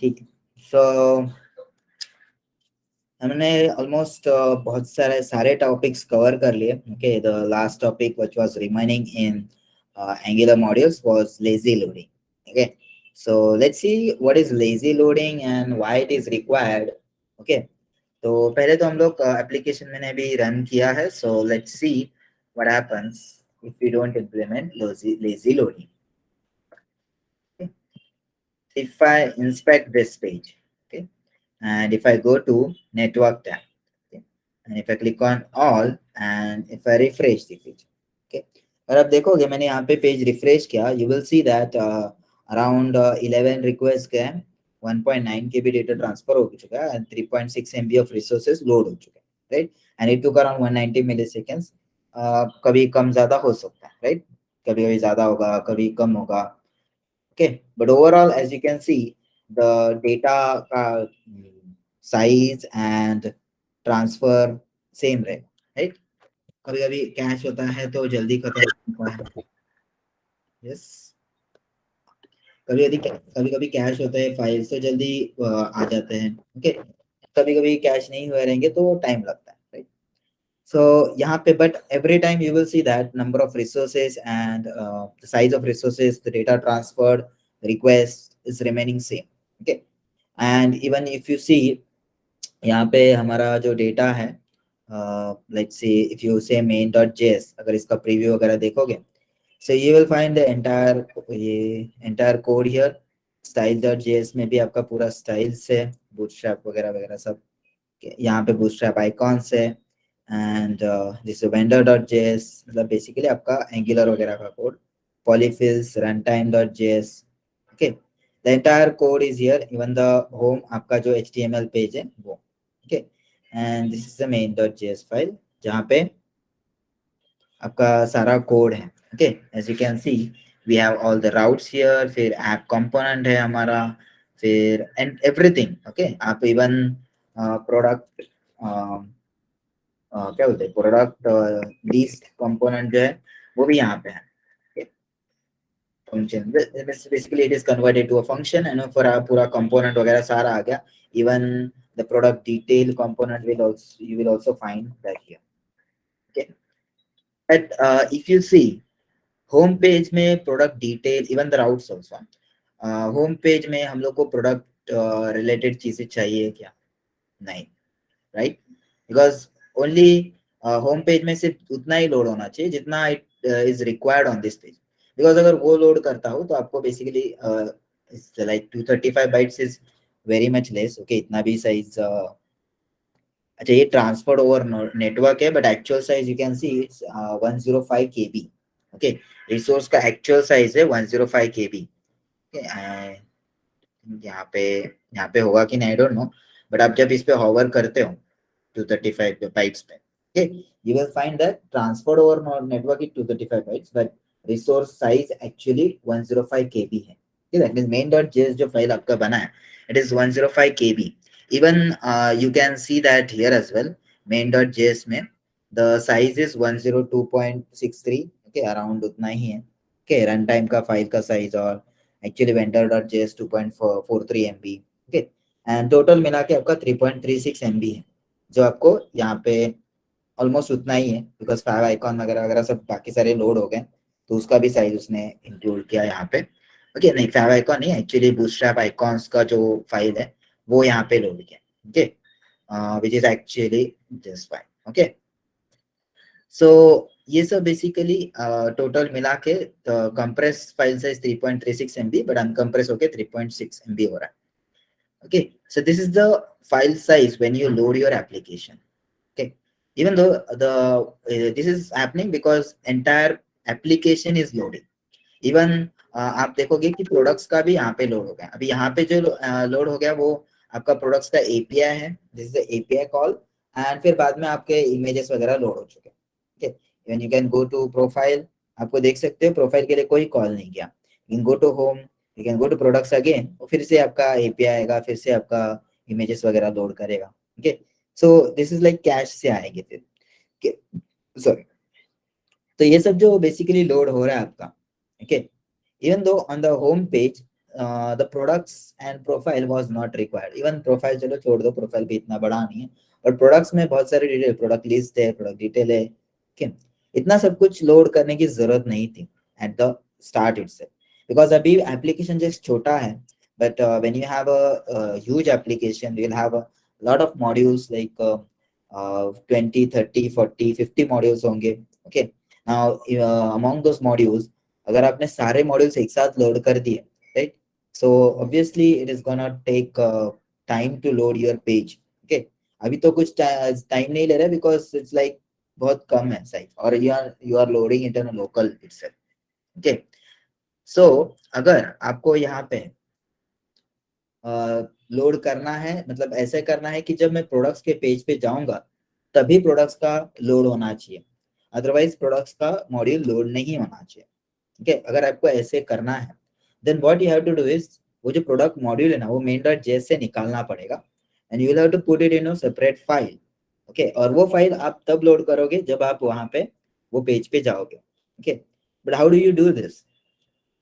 ठीक है। सो हमने ऑलमोस्ट बहुत सारे टॉपिक्स कवर कर लिए। Okay, the last topic which was remaining in angular modules was lazy loading. Okay, so let's see what is lazy loading and why it is required. Okay, तो पहले तो हम लोग एप्लीकेशन मैंने भी रन किया है, so let's see what happens if we don't implement lazy loading. If I inspect this page, okay, and if I go to network tab, okay, and if I click on all and if I refresh the page, okay, और अब देखोगे मैंने यहाँ पे page refresh किया, you will see that around 11 requests गए, 1.9 KB data transfer हो चुका है and 3.6 MB of resources load हो चुके हैं, right, and it took around 190 milliseconds. कभी कम ज्यादा हो सकता है, right, कभी कभी ज्यादा होगा कभी कम होगा। Okay, but overall, as you can see, the data size and transfer same रहे, right? कभी कभी कैश होता है तो जल्दी खत्म होता है, yes. कभी कभी कैश होता है फाइल्स तो जल्दी आ जाते हैं, ओके। कभी कभी कैश नहीं हुए रहेंगे तो टाइम लगता है, राइट। So यहाँ पे but every time you will see that number of resources and the size of resources, the data transferred, request is remaining same, okay. And even if you see यहाँ पे हमारा जो data है, let's see if you say main.js, अगर इसका preview वगैरह देखोगे, so you will find the entire code here. style.js में भी आपका पूरा styles है, bootstrap वगैरह वगैरह सब, यहाँ पे bootstrap icons है, and this is vendor.js, मतलब basically आपका angular वगैरह का code, polyfills, runtime.js, okay. The entire code is here, even the home आपका जो HTML पेज है वो, okay. And this is the main.js file जहाँ पे आपका सारा कोड है, okay. As you can see we have all the routes here, फिर app component है हमारा, फिर and everything, okay. आप even प्रोडक्ट क्या बोलते हैं प्रोडक्ट लिस्ट कंपोनेंट जो है वो भी यहाँ पे है, function basically it is converted to a function and for पूरा कंपोनेंट वगैरह सारा आ गया, even the product detail component will also you will also find that here, okay. But if you see home page में product detail even the routes also, home page में हम लोग को प्रोडक्ट रिलेटेड चीजें चाहिए क्या? नहीं, right, because only home page में सिर्फ उतना ही लोड होना चाहिए जितना it is required on this page, because अगर वो लोड करता हो तो आपको basically like 235 bytes is very much less, okay. इतना भी साइज अच्छा ये ट्रांसफर्ड ओवर नेटवर्क है, but actual size you can see it's 105 KB, okay. Resource का एक्चुअल साइज है 105 KB, ओके। यहाँ पे होगा कि नहीं आई डोंट नो, बट आप जब इस पे हॉवर करते हो 235 bytes पे, okay, you will find that transferred over network is 235 bytes, but resource size actually 105 KB है, okay. That means main.js जो फाइल आपका बना है it is 105 KB. Even you can see that here as well, main.js में the size is 102.63, okay, around उतना ही है, okay. Run time का file का साइज और actually vendor.js 2.43 MB, okay. And total मिला के आपका 3.36 MB है, जो आपको यहाँ पे ऑलमोस्ट उतना ही है, बिकॉज फाइव आइकॉन वगैरह वगैरह सब बाकी सारे लोड हो गए तो उसका भी साइज उसने इंक्लूड किया यहाँ पे, ओके। नहीं, फाइव आइकॉन नहीं, एक्चुअली बूटस्ट्रैप आइकॉन्स का जो फाइल है वो यहाँ पे लोड किया, okay, which is actually this file, okay. So ये सब बेसिकली टोटल मिला के compress file size 3.36 MB, but uncompress होके 3.6 MB हो रहा है, okay. So this is the file size when you load your application, okay. Even though this is happening because entire application is loading, even आप देखोगे कि products का भी यहाँ पे लोड हो गया, अभी यहाँ पे जो लोड हो गया वो आपका प्रोडक्ट्स का API है, this is API call, and फिर बाद में आपके इमेजेस वगैरह लोड हो चुके हैं, okay. When you can go to profile, आपको देख सकते हो प्रोफाइल के लिए कोई कॉल नहीं किया, you can go to home, you can go to products again, और फिर से आपका API आएगा, फिर से आपका इमेजेस वगैरह लोड करेगा, okay. So this is like cash से आएंगे फिर, ओके, सॉरी। तो ये सब जो बेसिकली लोड हो रहा है आपका, okay, even though on the home page the products and profile was not required. Even profile चलो छोड़ दो, profile भी इतना बड़ा नहीं है, और products में बहुत सारे डिटेल, product list है, product detail है, okay? इतना सब कुछ लोड करने की जरूरत नहीं थी at the start itself, because अभी application just छोटा है, but when you have a huge application, you will have a lot of modules like 20, 30, 40, 50 modules होंगे, okay? Now among those modules, अगर आपने सारे मॉड्यूल्स एक साथ लोड कर दिए, right, so obviously it is gonna take time to load your page, okay? अभी तो कुछ टाइम नहीं ले रहा, बिकॉज इट्स लाइक बहुत कम है साइज, और you are loading it in local itself, okay? So अगर आपको यहाँ पे लोड करना है, मतलब ऐसे करना है कि जब मैं प्रोडक्ट्स के पेज पे जाऊंगा तभी प्रोडक्ट्स का लोड होना चाहिए, अदरवाइज प्रोडक्ट्स का मॉड्यूल लोड नहीं होना चाहिए, ठीक है? अगर आपको ऐसे करना है, then what you have to do is, वो जो प्रोडक्ट मॉड्यूल है ना, वो main.js से निकालना पड़ेगा, and you will have to put it in a separate file, okay? और वो फाइल आप तब लोड करोगे जब आप वहां पे वो पेज पे जाओगे, okay? But how do you do this?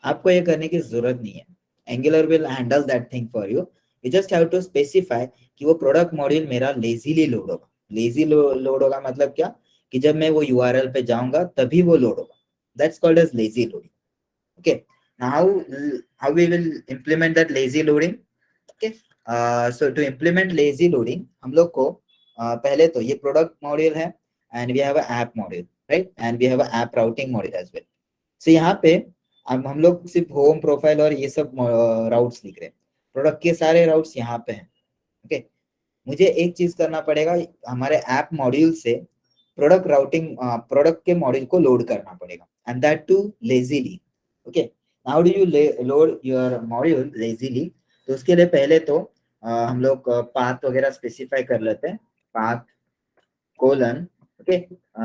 आपको ये करने की जरूरत नहीं है, Angular will handle that thing for you. You just have to specify कि वो प्रोडक्ट मॉड्यूल मेरा लेजीली लोड होगा। लेजी लोड होगा मतलब क्या, कि जब मैं वो यूआरएल पे जाऊंगा तभी वो लोड होगा, that's called as lazy loading, okay? Now how we will implement that lazy loading, okay? So to implement lazy loading, हम लोग को पहले तो ये product module है, and we have a app module, right? And we have a app routing module as well. So यहाँ पे हम लोग सिर्फ होम प्रोफाइल और ये सब राउट्स लिख रहे हैं, प्रोडक्ट के सारे राउट्स यहाँ पे हैं, ओके? मुझे एक चीज करना पड़ेगा, हमारे ऐप मॉड्यूल से प्रोडक्ट राउटिंग, प्रोडक्ट के मॉड्यूल को लोड करना पड़ेगा, and that too lazily, okay? How do you load your module lazily? तो उसके लिए पहले तो हम लोग पाथ वगैरह स्पेसिफाई कर लेते हैं, path colon, okay?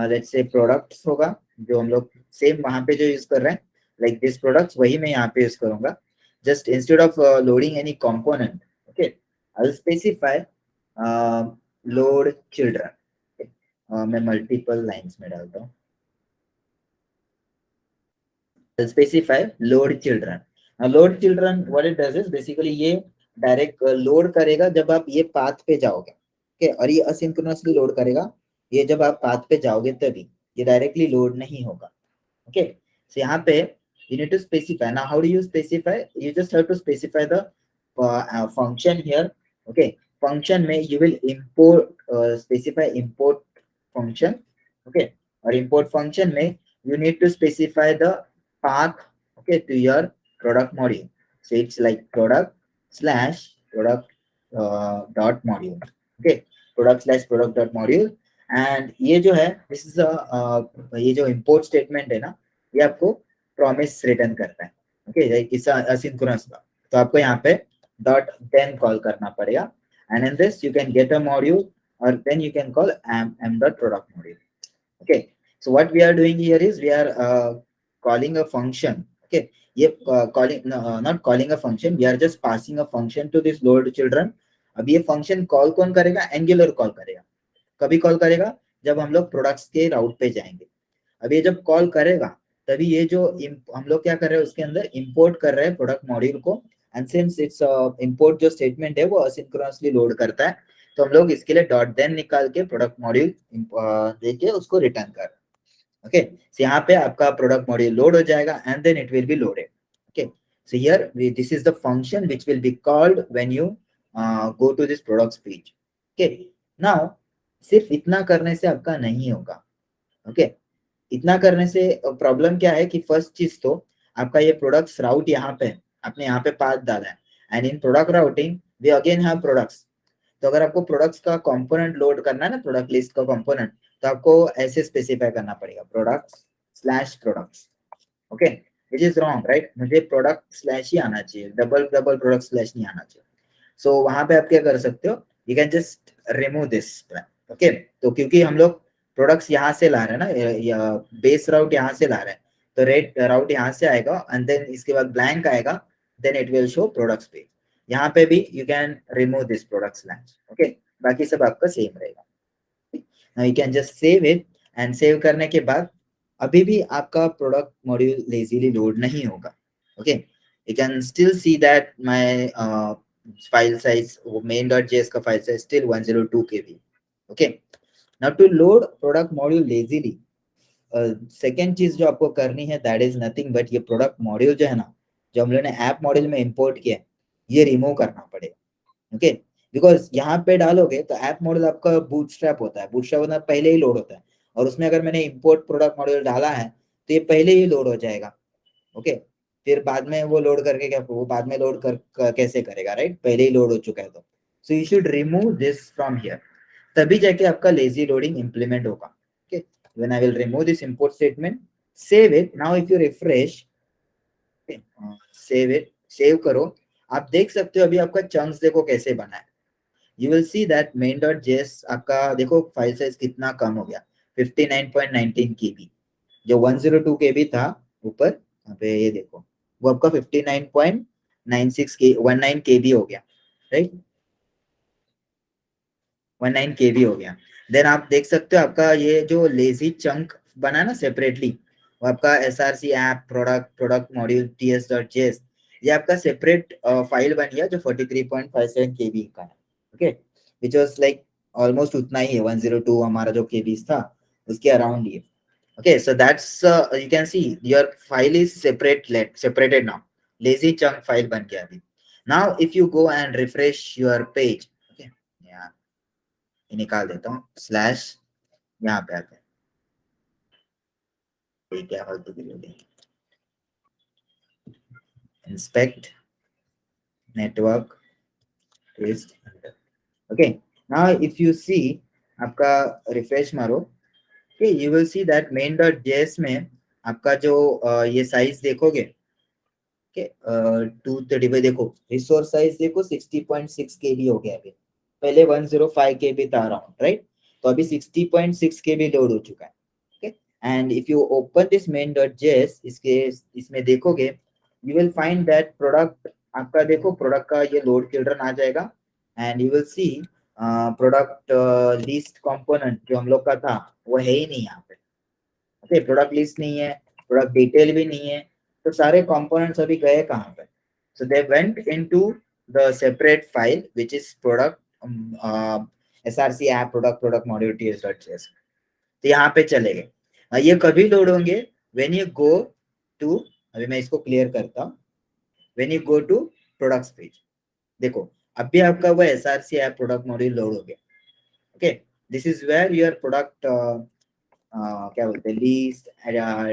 Let's say products होगा जो हम लोग सेम वहां पे जो यूज कर रहे हैं, लाइक दिस प्रोडक्ट्स, वही मैं यहाँ पे यूज करूंगा, just instead of loading any component, okay? I will specify load children, मैं मल्टीपल लाइंस में डालता हूँ, specify load children. Load children what it does is basically, ये डायरेक्ट लोड करेगा जब आप ये पाथ पे जाओगे, ओके? और ये असिंक्रोनसली लोड करेगा, ये जब आप पाथ पे जाओगे तभी, ये डायरेक्टली लोड नहीं होगा, okay? So यहाँ पे you need to specify. Now how do you specify? You just have to specify the function here, okay? Function में you will import, specify import function, okay? और import function में you need to specify the path, okay, to your product module. So it's like product slash product dot module, okay? Product slash product dot module, and ये जो है this is ये जो import statement है ना, ये आपको प्रॉमिस रिटर्न करता है, ओके? इस असिंक्रोनस का, तो आपको यहाँ पे डॉट देन कॉल करना पड़ेगा, and in this you can get a module, और then you can call m dot product module, okay? So what we are doing here is we are calling a function, okay? ये calling not calling a function, we are just passing a function to this load children. अब ये function call कौन करेगा? Angular call करेगा। कभी call करेगा? जब हम लोग प्रोडक्ट्स के राउट पे जाएंगे। अब ये जब कॉल करेगा तभी ये जो हम लोग क्या कर रहे हैं, उसके अंदर इंपोर्ट कर रहे हैं प्रोडक्ट मॉड्यूल को, एंड सिंस इट्स इंपोर्ट जो स्टेटमेंट है वो असिंक्रोनसली लोड करता है, तो हम लोग इसके लिए डॉट देन निकाल के प्रोडक्ट मॉड्यूल देके उसको रिटर्न कर, ओके? सो यहाँ पे आपका प्रोडक्ट मॉड्यूल लोड हो जाएगा, and then it will be loaded, okay? So here this is the function which will be called when you go to this products page, okay? Now सिर्फ इतना करने से आपका नहीं होगा, ओके? इतना करने से प्रॉब्लम क्या है कि फर्स्ट चीज तो आपका ये प्रोडक्ट्स राउट यहाँ पे, आपने यहाँ पे पाथ डाला है, and in product routing we again have products. तो अगर आपको प्रोडक्ट्स का कंपोनेंट लोड करना है ना, प्रोडक्ट लिस्ट का कंपोनेंट, तो आपको ऐसे स्पेसिफाई करना पड़ेगा, products slash products, okay? Which is wrong, right? मुझे प्रोडक्ट स्लैश ही आना चाहिए, डबल डबल प्रोडक्ट स्लैश नहीं आना चाहिए। सो वहां पे आप क्या कर सकते हो, you can just remove this, okay? तो क्योंकि हम लोग प्रोडक्ट्स यहाँ से ला रहे हैं ना, या बेस राउट यहाँ से ला रहे हैं, तो रेड राउट यहाँ से आएगा, एंड देन इसके बाद ब्लैंक आएगा, then it will show products page. यहाँ पे भी you can remove this product slash, okay? बाकी सब आपका सेम रहेगा। Now you can just save it, and save करने के बाद अभी भी आपका प्रोडक्ट मॉड्यूल लेजीली लोड नहीं होगा, okay? you can still see that my file size main.js का file size still 102 KB. Okay, now to load product module lazily, second चीज जो आपको करनी है दैट इज नथिंग बट ये प्रोडक्ट मॉड्यूल जो है ना, जो हम लोगों ने ऐप मॉड्यूल में इंपोर्ट किया है, ये रिमूव करना पड़ेगा। ओके, बिकॉज यहाँ पे डालोगे तो ऐप मॉड्यूल आपका बूटस्ट्रैप होता है, बूटस्ट्रैप होता है पहले ही लोड होता है, और उसमें अगर मैंने इंपोर्ट प्रोडक्ट मॉड्यूल डाला है तो ये पहले ही लोड हो जाएगा। ओके, फिर बाद में वो लोड करके क्या, वो बाद में लोड कैसे करेगा, राइट? पहले ही लोड हो चुका है तो so you should remove this from here, तभी जाके आपका लेजी लोडिंग इंप्लीमेंट होगा। Okay, when I will remove this import statement, save it. Now if you refresh, save it, save करो, आप देख सकते हो अभी आपका चंक्स देखो कैसे बना है। You will see that main.js आपका देखो फाइल साइज कितना कम हो गया, 59.19 KB, जो 102 KB था ऊपर, यहाँ पे ये देखो वो आपका 59.96 के 19 KB हो गया, राइट? 19 KB हो गया। देन आप देख सकते हो आपका ये जो लेजी चंक बना ना सेपरेटली, वो आपका SRC app product product module ts.js, ये आपका सेपरेट फाइल बन गया जो 43.57 KB का है। Okay, which was like almost उतना ही है, 102 हमारा जो KBs था उसके अराउंड ही है। Okay, so that's you can see your file is separated now, lazy chunk file बन गया अभी। Now if you go and refresh your page, okay, yeah, निकाल देता हूँ स्लैश, यहाँ पे आते हैं, क्या फालतू की loading, inspect network test. Okay, now if you see आपका रिफ्रेश मारो, okay, you will see that main.js में आपका जो ये साइज देखोगे, ओके, 235 देखो, रिसोर्स साइज देखो 60.6 KB हो गया अभी, पहले 105 KB था अराउंड, राइट? तो अभी 60.6 KB लोड हो चुका है। Okay, and if you open this main.js, इसमें देखोगे you will find that product, आपका देखो प्रोडक्ट का ये लोड चिल्ड्रन आ जाएगा, and you will C product list component जो हम लोग का था वो है ही नहीं यहाँ पे। ओके, प्रोडक्ट लिस्ट नहीं है, प्रोडक्ट डिटेल भी नहीं है, तो सारे कंपोनेंट्स अभी गए कहाँ पे? So they went into the separate file which is product SRC app product module ts.js, तो यहाँ पे चले गए। ये कभी लोड होंगे व्हेन यू गो टू, अभी मैं इसको क्लियर करता हूँ, when you go to products page, देखो अभी आपका वो SRC app product module load हो गया। Okay, this is where your product क्या बोलते हैं, लीस्ट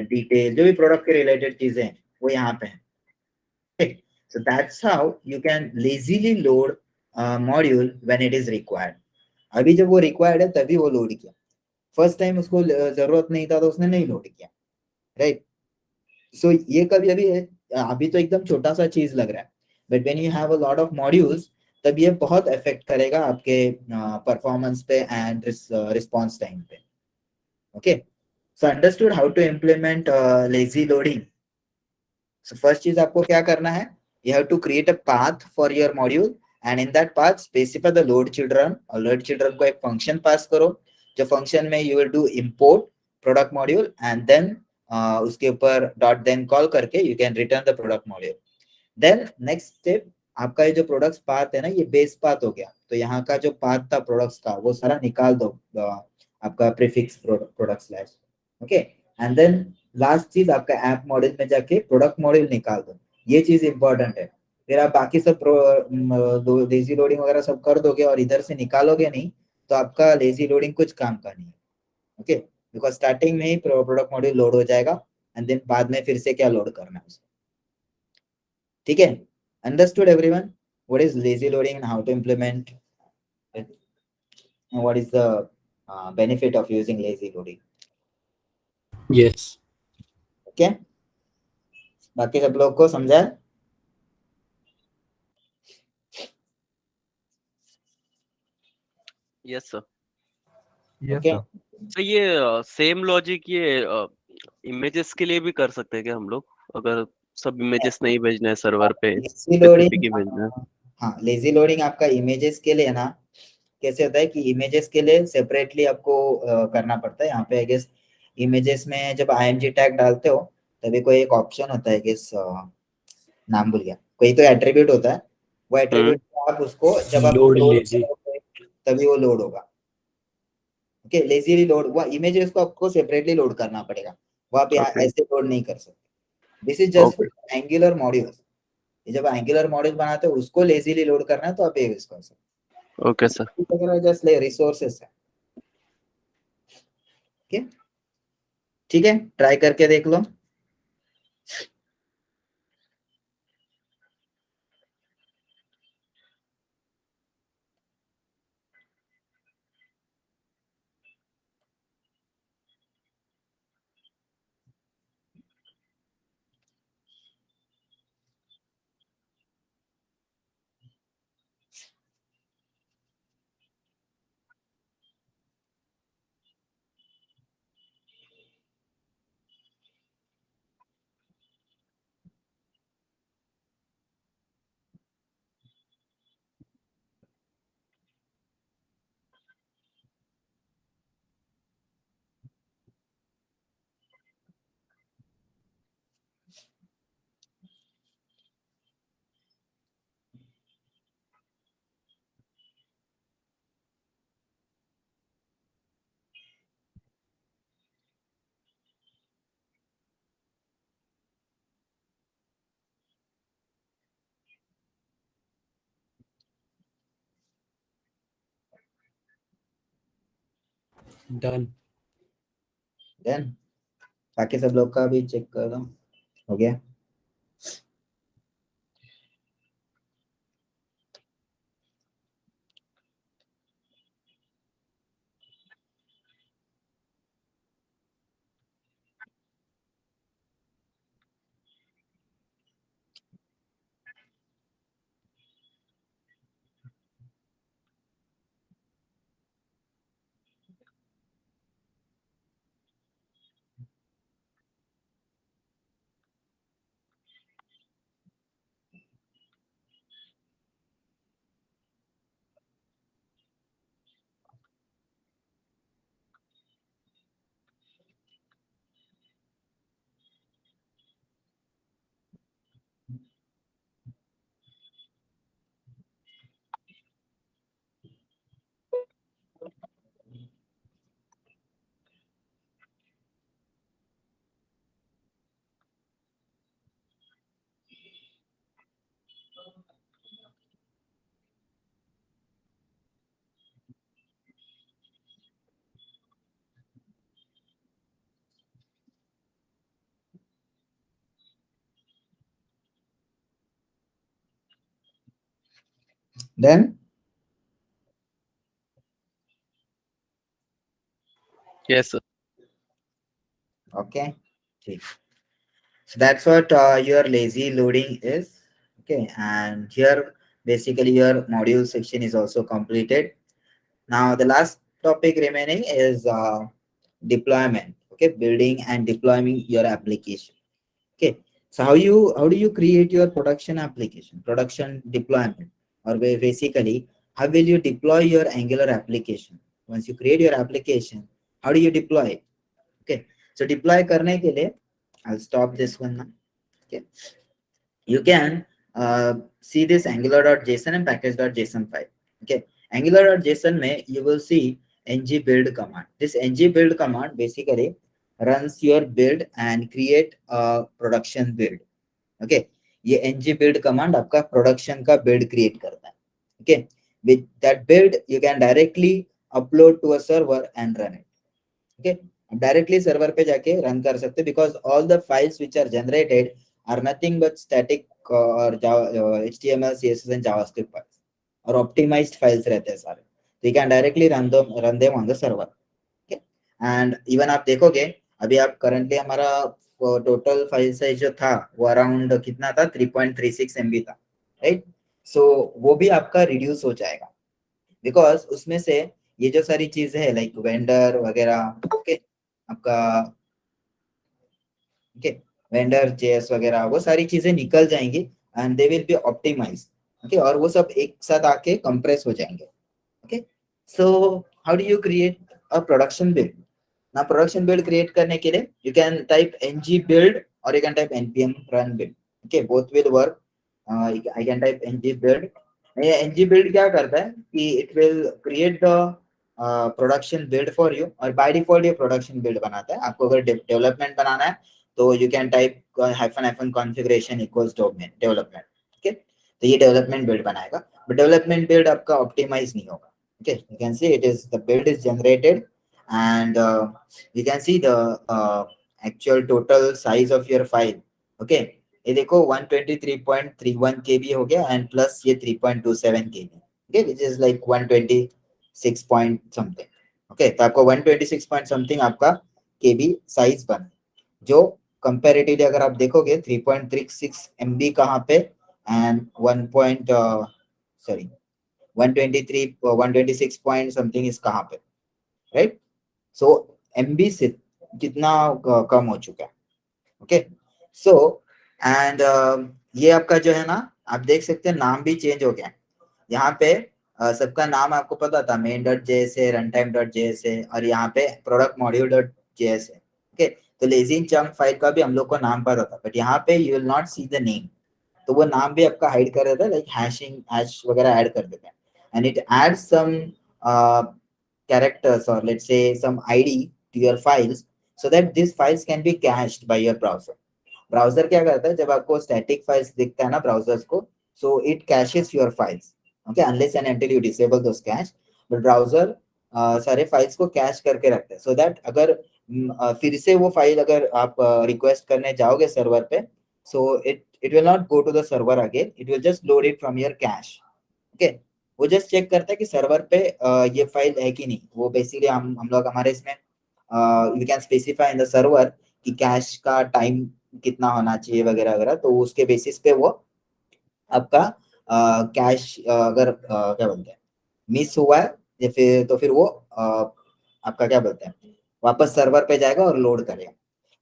डिटेल, जो भी प्रोडक्ट के रिलेटेड चीजें हैं वो यहाँ पे है। So that's how you can lazily load module when it is required. अभी जब वो रिक्वायर्ड है तभी वो लोड किया, फर्स्ट टाइम उसको जरूरत नहीं था तो उसने नहीं लोड किया, राइट? सो ये कभी अभी अभी तो एकदम छोटा सा चीज लग रहा है, but when you have a lot of modules तब ये बहुत इफेक्ट करेगा आपके परफॉर्मेंस पे एंड रिस्पॉन्स टाइम पे। Okay, so understood how to implement lazy loading. So first चीज आपको क्या करना है, you have to create a path for your module and in that path specify the load children, और load children को एक function pass करो, जो function में you will do import product module and then उसके ऊपर dot then call करके you can return the product module. Then next step, आपका ये जो प्रोडक्ट्स पाथ है ना, ये बेस पाथ हो गया, तो यहाँ का जो पाथ था प्रोडक्ट्स का वो सारा निकाल दो, आपका prefix product slash. Okay, and then last चीज आपका ऐप मॉड्यूल में जाके प्रोडक्ट मॉड्यूल निकाल दो, ये चीज इंपॉर्टेंट है। फिर आप बाकी सब लेजी लोडिंग वगैरह सब कर दोगे और इधर से निकालोगे नहीं तो आपका लेजी लोडिंग कुछ काम का नहीं है। ओके, बिकॉज स्टार्टिंग में ही प्रोडक्ट मॉड्यूल लोड हो जाएगा एंड देन बाद में फिर से क्या लोड करना है उसको। ठीक है, understood everyone what is lazy loading and how to implement it, and what is the benefit of using lazy loading? Yes. Okay, बाकी सब लोग को समझा है? Yes sir. Yes Okay. Sir. तो ये सेम लॉजिक ये इमेजेस के लिए भी कर सकते हैं क्या हम लोग, अगर सब इमेजेस नहीं भेजना है सर्वर पे, लेजी स्पेसिफिक ही लोडिंग, भेजना है? हाँ लेजी लोडिंग आपका इमेजेस के लिए ना कैसे होता है कि इमेजेस के लिए सेपरेटली आपको करना पड़ता है। यहाँ पे आई गेस इमेजेस में जब img टैग डालते हो तभी कोई एक ऑप्शन होता है गेस, नाम भूल गया, कोई तो एट्रीब्यूट होता है, वो एट्रीब्यूट आप उसको जब आप Load load lazy. करोगे, तभी वो लोड होगा। ओके, लेजीली लोड, वो इमेजेस को आपको सेपरेटली लोड करना पड़ेगा, वो आप यहाँ Okay. ऐसे लोड नहीं कर सकते। This is just Okay. Angular modules, जब एंगुलर मॉड्यूल बनाते हो उसको लेजीली लोड करना है तो आप ये यूज कर सकते Okay, sir. हो, जस्ट ले रिसोर्सेस है। ओके, ठीक है, ट्राई करके देख लो। Done. देन बाकी सब लोग का भी चेक कर दो, हो गया। Then Yes, sir. okay, ठीक, so that's what your lazy loading is. Okay, and here basically your module section is also completed. Now the last topic remaining is deployment. Okay, building and deploying your application. Okay, so how do you create your production application, production deployment, or basically how will you deploy your Angular application? Once you create your application, how do you deploy it? Okay, so deploy करने के लिए I'll stop this one now. Okay, you can see this angular.json and package.json file. Okay, angular.json mein you will see ng build command. This ng build command basically runs your build and create a production build. Okay, ये ng build command आपका production का build create करता है. Okay, with that build you can directly upload to a server and run it. Okay, directly server पे जाके run कर सकते, because all the files which are generated are nothing but static or HTML, CSS and JavaScript files और optimized files रहते हैं सारे, so you can directly run them on the server. Okay, and even आप देखोगे अभी आप currently हमारा total file size जो था वो around कितना था, 3.36 MB था, right? So वो भी आपका reduce हो जाएगा, because उसमें से ये जो सारी चीजें है लाइक वेंडर वगैरह, ओके आपका, ओके वेंडर जेएस वगैरह, वो सारी चीजें निकल जाएंगी and they will be optimize. Okay, और वो सब एक साथ आके कंप्रेस हो जाएंगे। Okay, so how do you create a production build? ना प्रोडक्शन बिल्ड क्रिएट करने के लिए you can type ng build और you can type npm run build। Okay, both will work. I can type ng build. ये ng build क्या करता है कि it will create the production build for you, और बाय डिफॉल्ट ये production build बनाता है. आपको अगर डेवलपमेंट बनाना है तो you can type hyphen configuration equals domain development. Okay, तो ये डेवलपमेंट बिल्ड बनाएगा, बट डेवलपमेंट बिल्ड आपका ऑप्टिमाइज नहीं होगा. Okay, you can see it is the build is generated and you can see the actual total size of your file. Okay, ये देखो 123.31 KB हो गया एंड प्लस ये 3.27 KB. Okay, which is like 126 point something. Okay, तो आपको 126 point something आपका KB size बन, जो कंपैरेटिवली अगर आप देखोगे 3.36 MB कहाँ पे एंड 126 पॉइंट समथिंग इस कहाँ पे, राइट. सो MB से कितना कम हो चुका है. ओके, सो एंड ये आपका जो है ना, आप देख सकते हैं नाम भी चेंज हो गया. यहाँ पे सबका नाम आपको पता था, main.js है, runtime.js है, और यहाँ पे product module.js है. ओके, तो लेजी चंक फाइल का भी हम लोग को नाम पता था, बट यहाँ पे you will not see the name. तो वो नाम भी आपका हाइड कर देता है, लाइक हैश वगैरह ऐड कर देते हैं, and it adds some characters or let's say some ID to your files so that these files can be cached by your browser. Browser क्या करता है, जब आपको स्टैटिक फाइल्स दिखता है ना ब्राउजर्स को, so it caches your files. Okay, unless and until you disable those cash, but browser सारे फाइल्स को कैश करके रखता है, सो दैट अगर फिर से वो फाइल अगर आप रिक्वेस्ट करने जाओगे सर्वर पे, so it will not go to the server again, it will just load it from your cache. Okay, वो जस्ट चेक करता है कि सर्वर पे ये फाइल है कि नहीं. वो बेसिकली हम लोग हमारे इसमें you can specify in the server कि कैश का टाइम कितना होना चाहिए वगैरह वगैरह, तो उसके बेसिस पे वो आपका कैश अगर क्या बोलते हैं मिस हुआ है या फिर, तो फिर वो आपका क्या बोलते हैं वापस सर्वर पे जाएगा और लोड करेगा.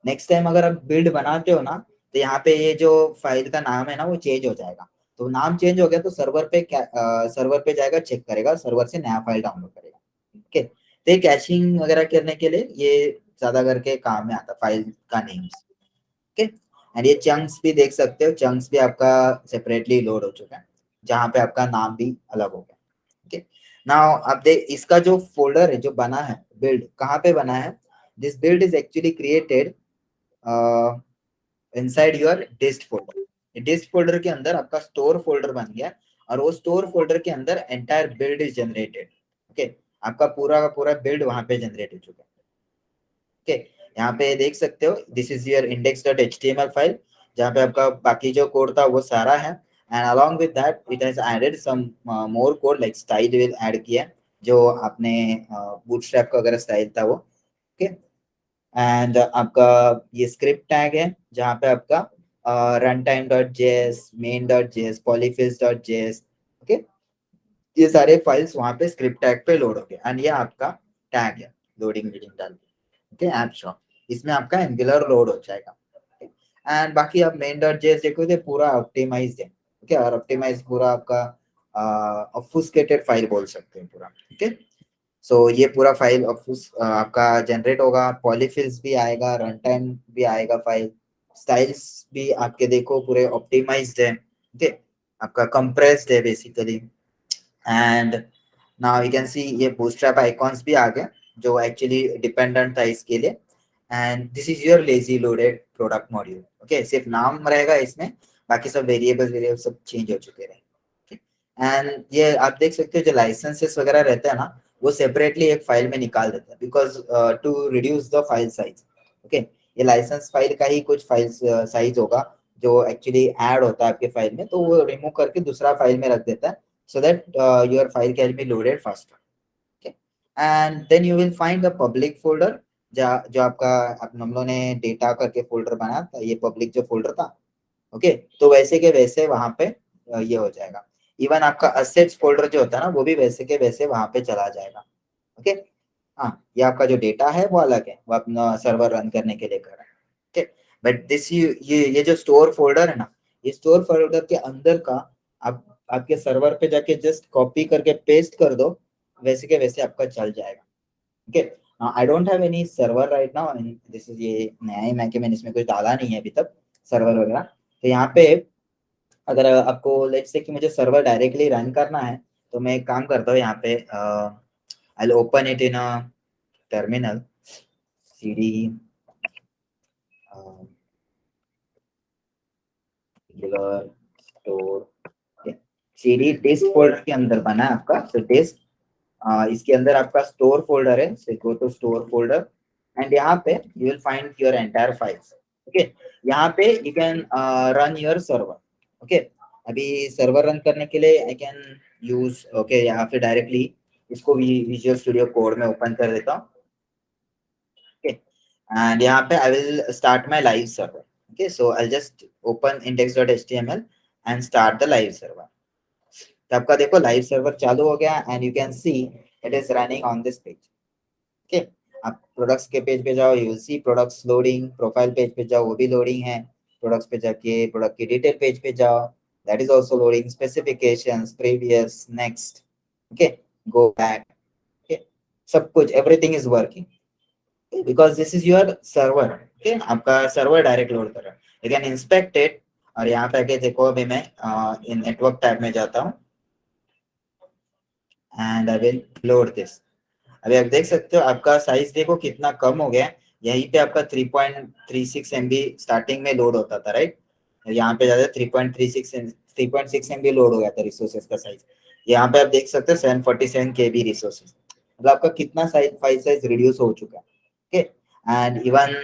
नेक्स्ट टाइम अगर आप बिल्ड बनाते हो ना, तो यहाँ पे ये जो फाइल का नाम है ना वो चेंज हो जाएगा. तो नाम चेंज हो गया तो सर्वर पे जाएगा, चेक करेगा, सर्वर से नया फाइल डाउनलोड करेगा. ओके, तो ये कैशिंग वगैरह करने के लिए ये ज्यादा करके काम में आता फाइल का नेम्स. ओके, एंड ये चंक्स भी देख सकते हो, चंक्स भी आपका सेपरेटली लोड हो चुका है, जहाँ पे आपका नाम भी अलग हो गया. ओके, नाउ आप देख इसका जो फोल्डर है जो बना है, बिल्ड कहाँ पे बना है, this build is actually created inside your डिस्ट folder. डिस्ट folder के अंदर आपका स्टोर फोल्डर बन गया, और वो स्टोर फोल्डर के अंदर entire build is generated. Okay, आपका पूरा का पूरा बिल्ड वहां पे जनरेट हो चुका है. ओके, यहाँ पे देख सकते हो this is your index.html file, जहाँ पे आपका बाकी जो कोड था वो सारा है, and along with that it has added some more code like style will add किया, जो आपने bootstrap का अगर स्टाइल था वो. ओके, एंड आपका ये स्क्रिप्ट टैग है जहाँ पे आपका runtime.js, main.js, polyfills.js. ओके, ये सारे फाइल्स वहाँ पे स्क्रिप्ट टैग पे लोड हो गए, एंड ये आपका टैग है लोडिंग रीडिंग डाल के. ओके, ऐप शॉप, इसमें आपका एंगुलर लोड हो जाएगा. एंड बाकी आप main.js देखोगे पूरा ऑप्टिमाइज है. ओके, और ऑप्टिमाइज पूरा आपका ऑब्फुस्केटेड फाइल बोल सकते हैं पूरा. ओके, सो ये पूरा फाइल आपका जनरेट होगा, पॉलीफिल्स भी आएगा, रन टाइम भी आएगा, फाइल स्टाइल्स भी आपके देखो पूरे ऑप्टिमाइज्ड है. ओके, आपका कंप्रेस्ड है basically, and now you can see ये बूटस्ट्रैप आइकॉन्स भी आ गए जो एक्चुअली डिपेंडेंट था इसके लिए, and this is your lazy loaded product module. Okay, सिर्फ नाम रहेगा इसमें, बाकी सब वेरिएबल सब चेंज हो चुके हैं. एंड ये आप देख सकते हो जो लाइसेंसेस वगैरह रहते हैं ना, वो सेपरेटली एक फाइल में निकाल देते हैं, because to reduce the file size. Okay, ये लाइसेंस फाइल का ही कुछ फाइल साइज होगा जो एक्चुअली ऐड होता है आपके फाइल में, तो वो रिमूव करके दूसरा फाइल में रख देता है, so that your file can be loaded faster. Okay, and then you will find the public folder जो आपका हम लोगों ने डेटा करके फोल्डर बनाया था, ये पब्लिक जो फोल्डर था. ओके, तो वैसे के वैसे वहां पे ये हो जाएगा. इवन आपका असेट्स फोल्डर जो होता है ना, वो भी वैसे के वैसे वहां पे चला जाएगा. ओके, हाँ, ये आपका जो डेटा है वो अलग है, वो अपना सर्वर रन करने के लिए कर रहा है. ओके, बट दिस ये जो स्टोर फोल्डर है ना, ये स्टोर फोल्डर के अंदर का आप आपके सर्वर पे जाके जस्ट कॉपी करके पेस्ट कर दो, वैसे के वैसे आपका चल जाएगा. Okay, I don't have any server right now, this is ये नया ही मैंने इसमें कुछ डाला नहीं है अभी तक सर्वर वगैरह, तो यहाँ पे अगर आपको लेट्स से कि मुझे सर्वर डायरेक्टली रन करना है, तो मैं एक काम करता हूँ यहाँ पे, I open it in a terminal, cd store, cd disk folder के अंदर बना है आपका, तो डिस्क, इसके अंदर आपका स्टोर फोल्डर है, so go to store folder and यहाँ पे you will find your entire files. Okay, यहाँ पे you can run your server. Okay, अभी सर्वर रन करने के लिए आई कैन यूज, ओके, यहाँ पे डायरेक्टली इसको विजुअल स्टूडियो कोड में ओपन कर देता हूँ। ओके, एंड यहाँ पे I will start my live server. Okay, so I just open index.html and start the live server. तो आपका देखो लाइव सर्वर चालू हो गया and you can see it is running on this page. Okay, आप products के page पे जाओ, you will C products loading, profile page पे जाओ, वो भी लोडिंग है, प्रोडक्ट्स पे जाके प्रोडक्ट की डिटेल पेज पे जाओ, that is also loading, specifications, previous, next, okay, go back, okay, सब कुछ everything is working because this is your server. Okay, आपका सर्वर डायरेक्ट लोड कर रहा है, यू कैन इंस्पेक्ट इट। और यहाँ पे आके देखो, अभी मैं इन नेटवर्क टैब में जाता हूँ and I will load this. अभी आप देख सकते हो आपका साइज देखो कितना कम हो गया है। यहीं पे आपका 3.36 MB स्टार्टिंग में लोड होता था, राइट, यहाँ पे ज्यादा 3.6 MB लोड हो गया था रिसोर्सेज का साइज। यहाँ पे आप देख सकते हो 747 KB रिसोर्सेज, मतलब आपका कितना साइज, फाइल साइज रिड्यूस हो चुका है। Okay, and even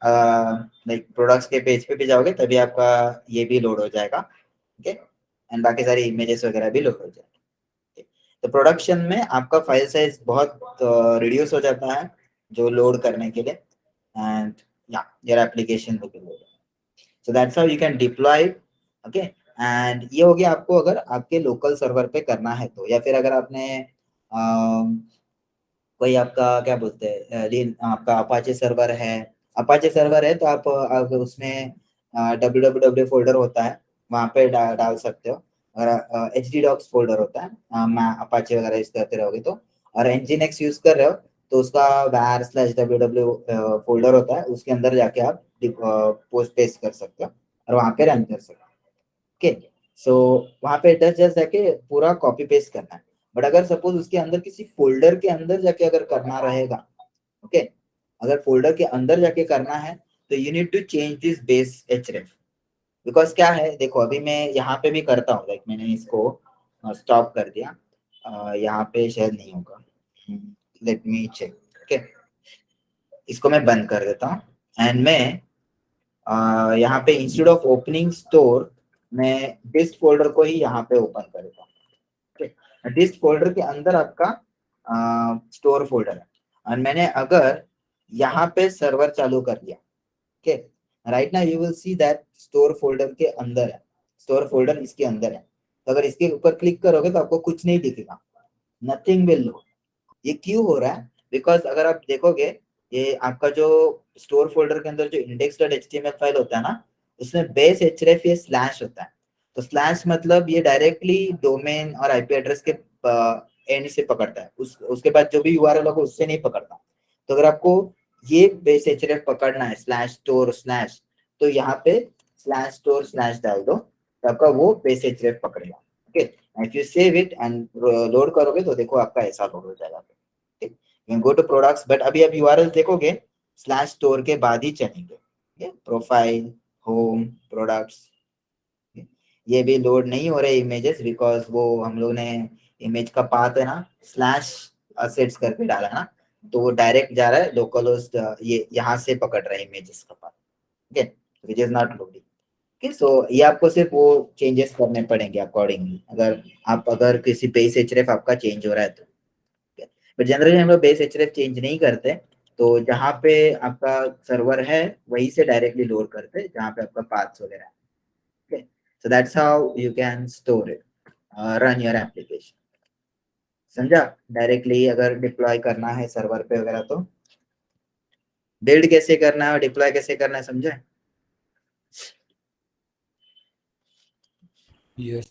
like products के पेज पे भी जाओगे तभी आपका ये भी लोड हो जाएगा। ओके, एंड बाकी सारी इमेजेस वगैरह भी लोड हो जाएगा। तो प्रोडक्शन में आपका फाइल साइज बहुत रिड्यूस हो जाता है जो लोड करने के लिए, एंड या your application will be loaded, so that's how you can deploy. Okay, and ये हो गया आपको अगर आपके लोकल सर्वर पे करना है तो, या फिर अगर आपने कोई आपका क्या बोलते हैं आपका अपाचे सर्वर है, अपाचे सर्वर है तो आप उसमें www फोल्डर होता है, वहाँ पे डाल सकते हो। और htdocs फोल्डर होता है, अपाचे वगैरह यूज करते रहोगे तो, और nginx यूज कर रहे हो तो उसका var/www फोल्डर होता है, उसके अंदर जाके आप पोस्ट पेस्ट कर सकते हो और वहाँ पे रन कर सकते हो। ओके, सो वहाँ पे जस्ट जाके पूरा कॉपी पेस्ट करना है। बट अगर सपोज उसके अंदर किसी फोल्डर के अंदर जाके अगर करना रहेगा, ओके, अगर फोल्डर के अंदर जाके करना है तो you need to change this base href, because क्या है देखो, अभी मैं यहाँ पे भी करता हूँ, लाइक मैंने इसको स्टॉप कर दिया, यहाँ पे शायद नहीं होगा, लेट मी चेक। ओके, इसको मैं बंद कर देता हूँ एंड मैं यहाँ पे इंस्टेड ऑफ ओपनिंग स्टोर, मैं डिस्ट फोल्डर को ही यहाँ पे ओपन कर देता हूँ। डिस्ट फोल्डर के अंदर आपका स्टोर फोल्डर है, और मैंने अगर यहाँ पे सर्वर चालू कर दिया, okay, right now you will see that store folder के अंदर है, स्टोर फोल्डर इसके अंदर है। तो अगर इसके ऊपर क्लिक करोगे तो आपको कुछ नहीं दिखेगा, नथिंग विल लोड। ये क्यों हो रहा है? बिकॉज अगर आप देखोगे, ये आपका जो स्टोर फोल्डर के अंदर जो index.html फाइल होता है ना, उसमें बेस href ये स्लैश होता है। तो स्लैश मतलब ये डायरेक्टली डोमेन और आईपी एड्रेस के एंड से पकड़ता है, उसके बाद जो भी यूआरएल होगा उससे नहीं पकड़ता। तो अगर आपको ये बेस href पकड़ना है स्लैश स्टोर स्लैश, तो यहाँ पे स्लैश स्टोर स्लैश डाल दो, तो आपका वो बेस href पकड़ेगा। Okay, if you save it and load करोगे तो देखो आपका ऐसा लोड हो जाएगा। गो टू प्रोडक्ट्स, बट अभी आप यूआरएल देखोगे स्लैश स्टोर के बाद ही चलेंगे, प्रोफाइल, होम, प्रोडक्ट्स। ये भी लोड नहीं हो रहे इमेजेस बिकॉज वो हम लोग ने इमेज का पाथ है ना स्लैश असेट्स करके डाला ना, तो वो डायरेक्ट जा रहा है लोकल होस्ट, ये यहाँ से पकड़ रहा है इमेजेस का path, okay, which is not loading. Okay, so ये आपको सिर्फ वो चेंजेस करने पड़ेंगे अकॉर्डिंगली, अगर किसी बेस href आपका चेंज हो रहा है तो। बट जनरली हम लोग बेस href चेंज नहीं करते, तो जहाँ पे आपका सर्वर है वहीं से डायरेक्टली लोड करते जहाँ पे आपका पाथ्स वगैरह है। Okay, so that's how you can store it, run your application. समझा? डायरेक्टली अगर डिप्लॉय करना है सर्वर पे वगैरह तो बिल्ड कैसे करना है और डिप्लॉय कैसे करना है, समझे? Yes.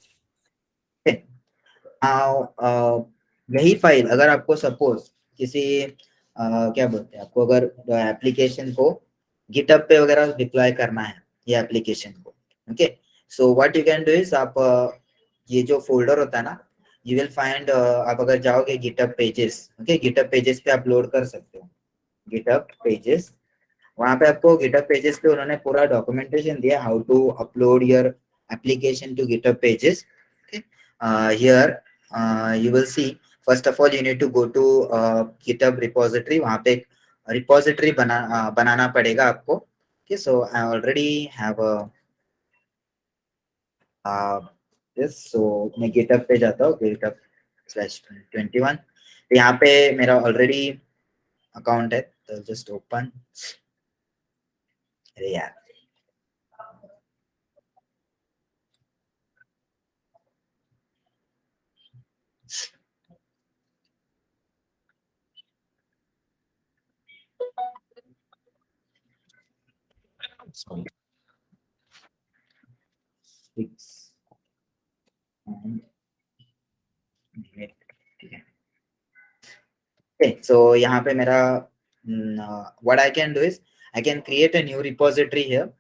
यही फाइल अगर आपको सपोज किसी क्या बोलते हैं, आपको अगर एप्लीकेशन को गिटहब पे वगैरह डिप्लॉय करना है ये एप्लीकेशन को, okay, so what you can do is आप ये जो फोल्डर होता है ना, यू विल फाइंड, आप अगर जाओगे GitHub pages, okay, GitHub pages पे अपलोड कर सकते हो, गिटहब पेजेस, वहां पे आपको गिटहब पेजेस पे उन्होंने पूरा डॉक्यूमेंटेशन दिया how to upload your application to GitHub pages. Okay, here you will see, first of all you need to go to GitHub repository, वहां पे एक repository बनाना पड़ेगा आपको. Okay, so I already have a this, so मैं GitHub पे जाता हूँ, GitHub/21, तो यहाँ पे मेरा ऑलरेडी अकाउंट है, तो जस्ट ओपन. अरे यार, sorry. 6 and 8, ठीक है. Okay, so यहाँ पे मेरा what I can do is I can create a new repository here,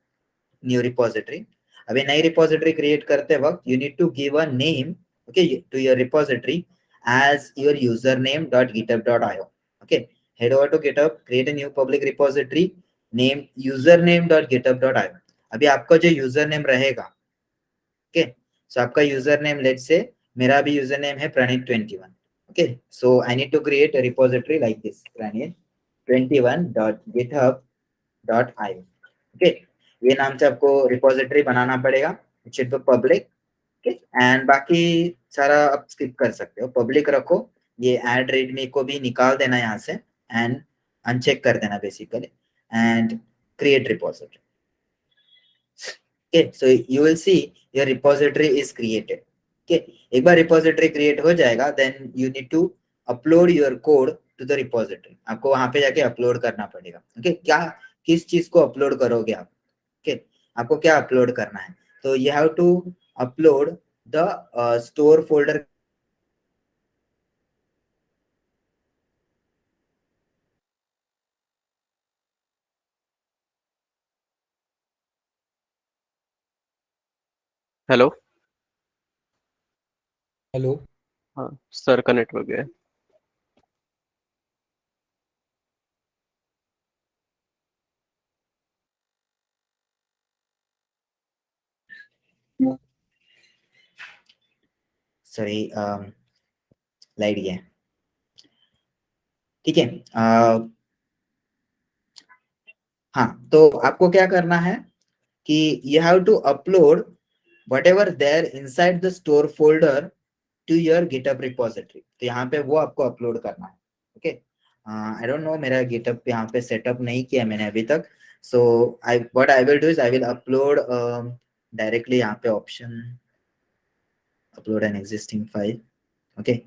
new repository. अभी नई repository create करते वक्त you need to give a name, okay, to your repository as your username.github.io. Okay, head over to GitHub, create a new public repository, name username.github.io. अभी आपका जो username रहेगा, okay, so आपका username, let's say मेरा भी username है Pranit21. Okay, so I need to create a repository like this, pranit21.github.io. Okay, ये नाम से आपको repository बनाना पड़ेगा. It should be public. Okay, and बाकी सारा आप skip कर सकते हो, public रखो. ये add readme को भी निकाल देना यहाँ से and uncheck कर देना basically, and create repository. Okay, so you will see your repository is created. Okay, एक बार repository create हो जाएगा, then you need to upload your code to the repository. आपको वहां पे जाके upload करना पड़ेगा. Okay, क्या किस चीज को upload करोगे आप? Okay, आपको क्या upload करना है? तो you have to upload the store folder. Hello. Hello. हाँ, सर का नेटवर्क गया है. सॉरी, लाइट गया. ठीक है. हाँ, तो आपको क्या करना है कि you have to upload whatever there inside the store folder to your GitHub repository. तो यहाँ पे वो आपको अपलोड करना है. ओके, आई डोंट नो, मेरा GitHub यहाँ पे सेटअप नहीं किया मैंने अभी तक. सो what I will do is I will upload directly यहाँ पे option upload an existing file. Okay,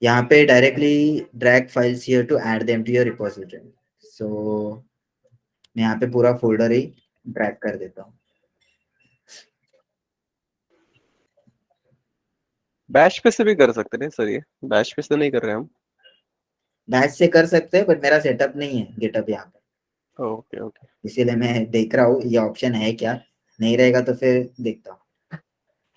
यहाँ पे directly drag files here to add them to your repository. So मैं यहाँ पे पूरा फोल्डर ही ड्रैग कर देता हूँ. बैश पे से भी कर सकते हैं सर, ये बैश पे से नहीं कर रहे हम. बैच से कर सकते हैं, बट मेरा सेटअप नहीं है GitHub यहाँ पे, ओके ओके. इसीलिए मैं देख रहा हूँ ये ऑप्शन है क्या. नहीं रहेगा तो फिर देखता हूँ.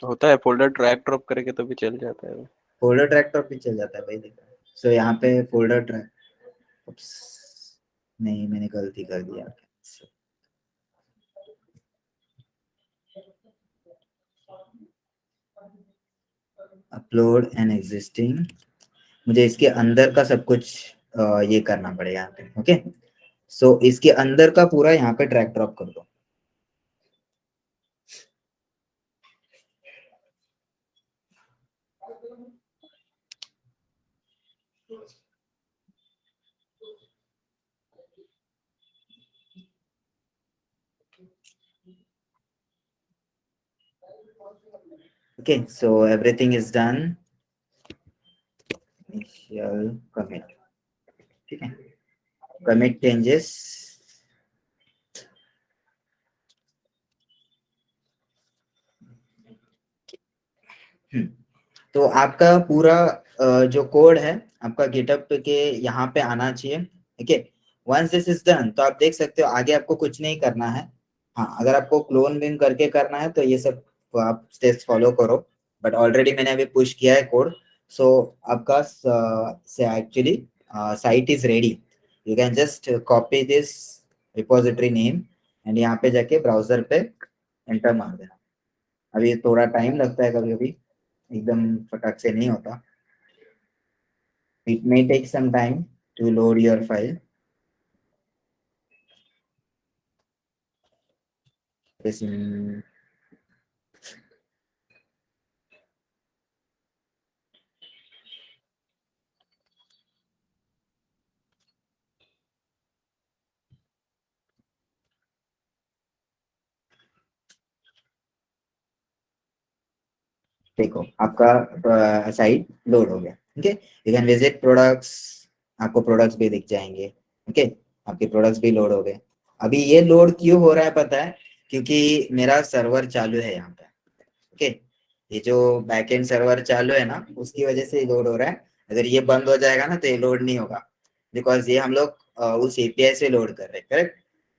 होता है, फोल्डर ड्रैग ड्रॉप करके तो भी चल जाता है. फोल्डर ट्रैक तो भी चल जाता है भाई, देखा. सो यहाँ पे फोल्डर ट्रैक, नहीं मैंने गलती कर दिया. अपलोड एन एग्जिस्टिंग, मुझे इसके अंदर का सब कुछ ये करना पड़ेगा यहाँ पे. ओके, सो इसके अंदर का पूरा यहाँ पे ड्रैग ड्रॉप कर दो. Okay, so everything is done. Initial commit. ठीक है, commit changes. तो आपका पूरा जो कोड है आपका GitHub के यहाँ पे आना चाहिए. Okay, once this is done तो आप देख सकते हो आगे आपको कुछ नहीं करना है. हाँ, अगर आपको क्लोन विन करके करना है तो ये सब तो आप स्टेप्स फॉलो करो, बट ऑलरेडी मैंने अभी पुश किया है कोड, सो आपका से actually site is ready. You can just copy this repository name and यहाँ पे जाके ब्राउजर पे एंटर मार देना। अभी थोड़ा टाइम लगता है, कभी कभी एकदम फटाक से नहीं होता। It may take some time to load your file. देखो आपका साइट लोड हो गया। Okay, you can visit products, आपको प्रोडक्ट्स भी दिख जाएंगे। ओके, आपके प्रोडक्ट्स भी लोड हो गए। अभी ये लोड क्यों हो रहा है पता है? क्योंकि मेरा सर्वर चालू है यहाँ पे। ओके, ये जो बैकएंड सर्वर चालू है ना, उसकी वजह से लोड हो रहा है। अगर ये बंद हो जाएगा ना तो ये लोड नहीं होगा, बिकॉज ये हम लोग उस एपीआई से लोड कर रहे हैं। Correct,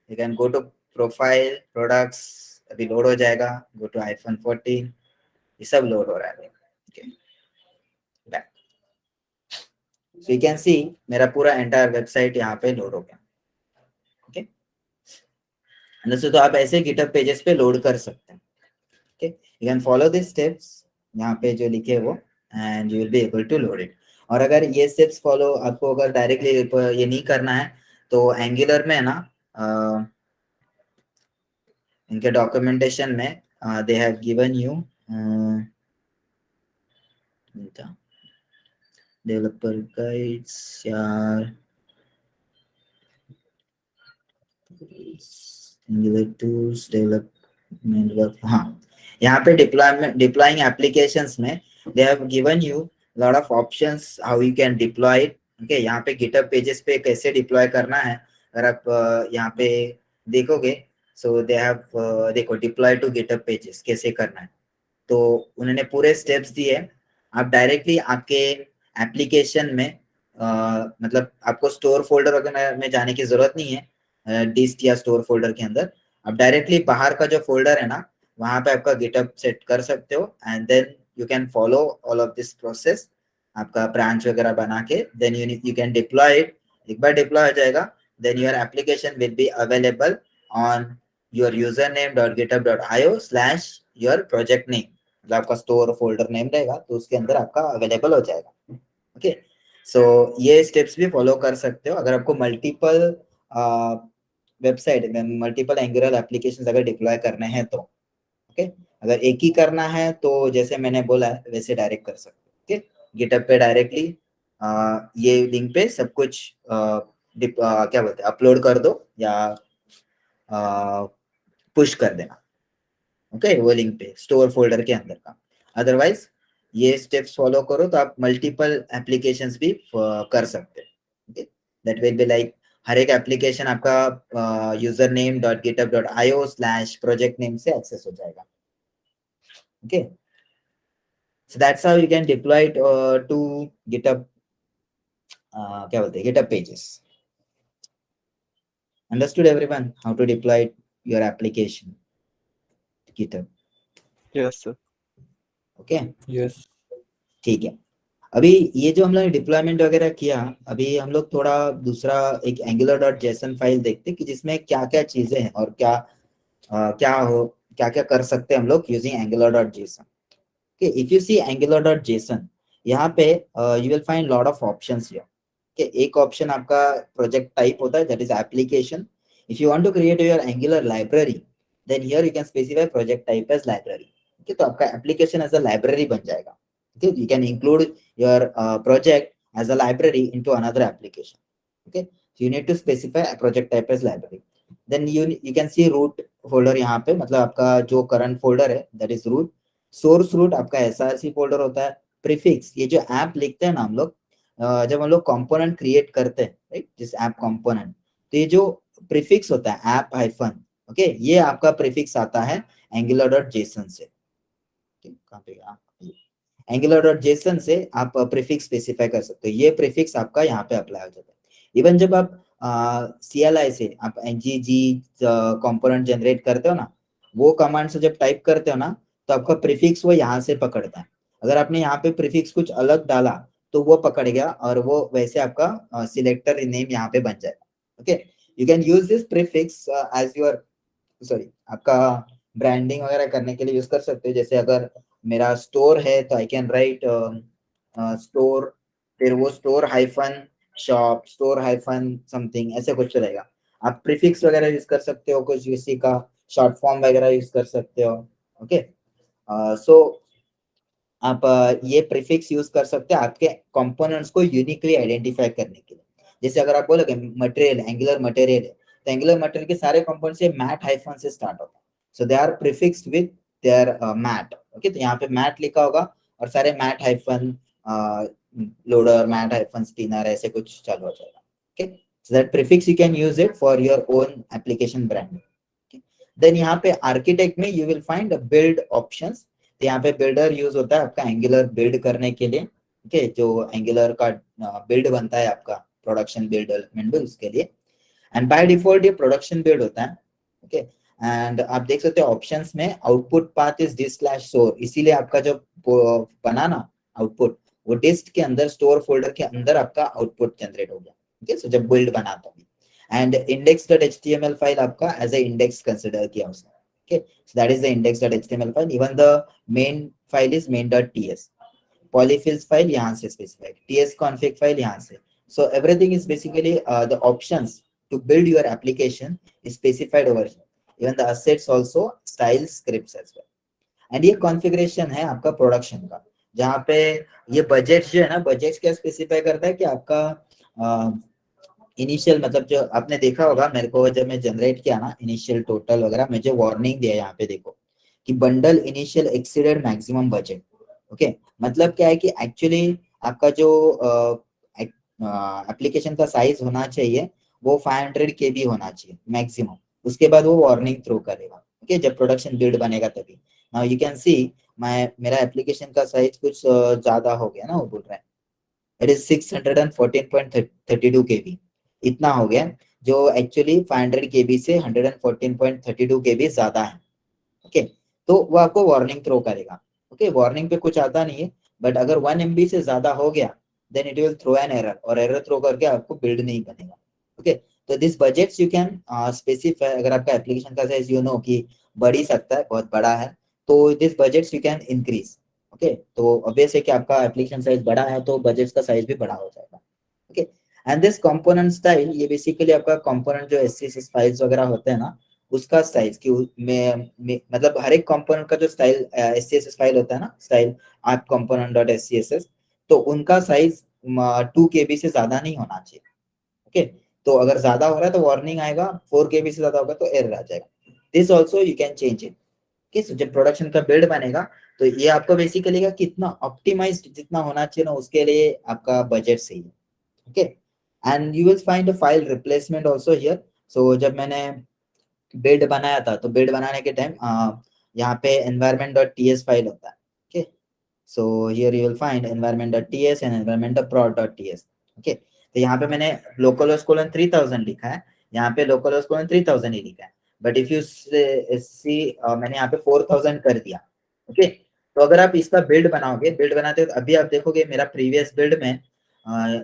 you can go to profile products, अभी लोड हो जाएगा। गो टू आईफोन 14, ये सब लोड हो रहा है। सो यू कैन सी मेरा पूरा एंटायर वेबसाइट यहाँ पे लोड हो गया। ओके, तो आप ऐसे गिटहब पेजेस पे लोड कर सकते हैं। Okay, you can follow this steps यहाँ पे जो लिखे वो, and you will be able to load it. और अगर ये स्टेप्स फॉलो आपको अगर डायरेक्टली ये नहीं करना है तो एंगुलर में है ना, इनके डॉक्यूमेंटेशन में they have given you developer guides यार, एंगुलर टूल्स डेवलपमेंट वर्क। हाँ, यहाँ पे डिप्लॉइंग एप्लीकेशंस में they have given you lot of options how you can deploy it. Okay, यहाँ पे गिटहब पेजेस पे कैसे डिप्लॉय करना है, अगर आप यहाँ पे देखोगे, सो दे हैव देखो डिप्लॉय टू गिटहब पेजेस कैसे करना है, तो उन्होंने पूरे स्टेप्स दिए। आप डायरेक्टली आपके एप्लीकेशन में मतलब आपको स्टोर फोल्डर वगैरह में जाने की जरूरत नहीं है, डिस्ट या स्टोर फोल्डर के अंदर। आप डायरेक्टली बाहर का जो फोल्डर है ना, वहां पे आपका गिटहब सेट कर सकते हो, and then you can follow all of this process, आपका ब्रांच वगैरह बना के then you can deploy it. एक बार डिप्लॉय हो जाएगा, then your application will be available on your username.github.io/your project name। मतलब आपका स्टोर फोल्डर नेम रहेगा तो उसके अंदर आपका अवेलेबल हो जाएगा। ओके, सो ये स्टेप्स भी फॉलो कर सकते हो अगर आपको मल्टीपल वेबसाइट में मल्टीपल एंगुलर एप्लीकेशंस अगर डिप्लॉय करने हैं तो। ओके, अगर एक ही करना है तो जैसे मैंने बोला है वैसे डायरेक्ट कर सकते हो। ओके, गिटहब पे डायरेक्टली ये लिंक पे सब कुछ क्या बोलते हैं अपलोड कर दो या पुश कर देना। ओके, वो लिंक पे स्टोर फोल्डर के अंदर का। अदरवाइज ये स्टेप्स फॉलो करो तो आप मल्टीपल एप्लीकेशंस भी कर सकते हो। Okay, that will be like हर एक एप्लीकेशन आपका username.github.io/project name से एक्सेस हो जाएगा। Okay, so that's how you can deploy it to GitHub क्या बोलते हैं GitHub pages। Understood everyone how to deploy your application to GitHub? Yes sir. Okay, Yes. ठीक है। अभी ये जो हम लोग डिप्लॉयमेंट वगैरह किया, अभी हम लोग थोड़ा दूसरा एक angular.json फाइल देखते कि जिसमें क्या क्या चीजें हैं और क्या क्या कर सकते हैं हम लोग using angular.json। okay, if you see angular.json, यहाँ पे you will find lot of options here। okay, एक ऑप्शन आपका प्रोजेक्ट टाइप होता है, that is application। if you want to create your angular library, then here you can specify project type as library। okay, तो आपका application as a library बन जाएगा। okay, you can include your project as a library into another application। okay, so you need to specify a project type as library। then you can see root folder यहाँ पे, मतलब आपका जो current folder है that is root। Source root आपका SRC folder होता है। Prefix, ये जो ऐप लिखते हैं ना हम लोग, जब हम लोग कंपोनेंट क्रिएट करते हैं, राइट, जिस ऐप कंपोनेंट, तो ये जो प्रीफिक्स होता है ऐप हाइफन, ओके, ये आपका प्रीफिक्स आता है angular.json से। कहाँ पे angular.json से आप प्रीफिक्स स्पेसिफाई कर सकते हो। ये प्रीफिक्स आपका यहाँ पे अप्लाई हो जाता है। इवन जब आप CLI से आप ngg कंपोनेंट जनरेट करते हो ना, वो कमांड से जब टाइप करते हो ना, तो आपका प्रीफिक्स वो यहाँ से पकड़ता है। अगर आपने यहाँ पे प्रीफिक्स कुछ अलग डाला तो वो पकड़ गया और वो वैसे आपका सिलेक्टर नेम यहाँ पे बन जाएगा। Okay, you can use this prefix as your sorry आपका ब्रांडिंग वगैरह करने के लिए यूज कर सकते हो। जैसे अगर मेरा स्टोर है तो आई कैन राइट स्टोर, फिर वो store hyphen shop, store hyphen something, ऐसे कुछ रहेगा। आप प्रीफिक्स वगैरह यूज कर सकते हो, कुछ इसी का शॉर्ट फॉर्म वगैरह यूज कर सकते हो। ओके, सो आप ये प्रीफिक्स यूज कर सकते हैं आपके कंपोनेंट्स को यूनिकली आइडेंटिफाई करने के लिए। जैसे अगर आप बोलोगे मटेरियल, एंगुलर मटेरियल है, तो एंगुलर मटेरियल के सारे कंपोनेंट्स ये मैट हाइफन से स्टार्ट होता है, so they are prefixed with their mat. Okay, तो यहाँ पे मैट लिखा होगा और सारे mat hyphen loader, mat hyphen spinner, ऐसे कुछ चालू हो जाएगा। Okay, so that prefix you can use it for your own application brand. Then यहाँ पे आर्किटेक्ट में यू विल फाइंड बिल्ड ऑप्शंस। तो यहाँ पे बिल्डर यूज होता है आपका एंगुलर बिल्ड करने के लिए। ओके, जो एंगुलर का बिल्ड बनता है आपका प्रोडक्शन बिल्ड डेवलपमेंट बिल्ड, उसके लिए। एंड बाय डिफॉल्ट ये प्रोडक्शन बिल्ड होता है। ओके, एंड आप देख सकते हो ऑप्शंस में आउटपुट पाथ इज disk/store, इसीलिए आपका जो बना ना आउटपुट, वो डिस्क के अंदर स्टोर फोल्डर के अंदर आपका आउटपुट जनरेट हो गया। ओके, सो जब बिल्ड बना तभी। एंड index.html फाइल आपका एज ए इंडेक्स कंसिडर किया उसने। Okay, so that is the index.html file. Even the main file is main.ts, polyfills file यहाँ से स्पेसिफाइड, ts config फाइल यहाँ से। so everything is basically the options to build your application is specified over here. Even the assets also, style scripts as well. And ये configuration है आपका production का, जहाँ पे ये बजट जो है ना, बजट क्या स्पेसिफाई करता है कि आपका इनिशियल, मतलब जो आपने देखा होगा मेरे को जब मैं जनरेट किया ना इनिशियल टोटल वगैरह, मुझे वार्निंग दिया यहाँ पे देखो कि bundle initial exceeded maximum budget. Okay, मतलब क्या है कि एक्चुअली आपका जो एप्लीकेशन का साइज होना चाहिए वो 500 KB होना चाहिए मैक्सिमम, उसके बाद वो वार्निंग थ्रो करेगा। ओके, जब प्रोडक्शन बिल्ड बनेगा तभी। नाउ यू कैन सी मेरा एप्लीकेशन का साइज कुछ ज्यादा हो गया ना, वो बोल रहा है इट इज 614.32 KB, इतना हो गया, जो एक्चुअली 500 KB से 114.32 KB ज्यादा है। ओके, तो वो आपको वार्निंग थ्रो करेगा। ओके, वार्निंग पे कुछ आता नहीं है, बट अगर 1 MB से ज्यादा हो गया then it will throw an error, और एरर थ्रो करके आपको बिल्ड नहीं बनेगा। ओके, तो this budgets you can specify. अगर आपका एप्लीकेशन का साइज यू नो कि बढ़ ही सकता है, बहुत बड़ा है, तो this budgets you can increase. Okay, तो ऑब्वियस है कि आपका एप्लीकेशन साइज बड़ा है तो बजट का साइज भी बड़ा हो जाएगा। Okay, and this component style, ये बेसिकली आपका कंपोनेंट जो SCSS फाइल्स वगैरह होते हैं ना, उसका स्टाइल की मतलब हर एक कंपोनेंट का जो स्टाइल SCSS फाइल होता है ना, स्टाइल app component.scss, तो उनका साइज 2 KB से ज्यादा नहीं होना चाहिए। ओके, तो अगर ज्यादा हो रहा है तो वार्निंग आएगा, 4 KB से ज्यादा होगा तो एरर आ जाएगा। This also you can change it. Okay, so जब प्रोडक्शन का बिल्ड बनेगा तो ये आपको बेसिकली का कितना ऑप्टिमाइज्ड जितना होना चाहिए ना, उसके लिए आपका बजट सही है। Okay, and you will find a file replacement also here. So जब मैंने बिल्ड बनाया था तो बिल्ड बनाने के टाइम यहाँ पे environment.ts फाइल होता है। Okay, so here you will find environment.ts and environment.prod.ts। Okay, तो यहाँ पे मैंने localhost 3000 लिखा है, यहाँ पे localhost 3000 ही लिखा है, बट इफ यू सी मैंने यहाँ पे 4000 कर दिया। ओके, तो अगर आप इसका बिल्ड बनाओगे, बिल्ड बनाते हो तो अभी आप देखोगे मेरा प्रीवियस बिल्ड में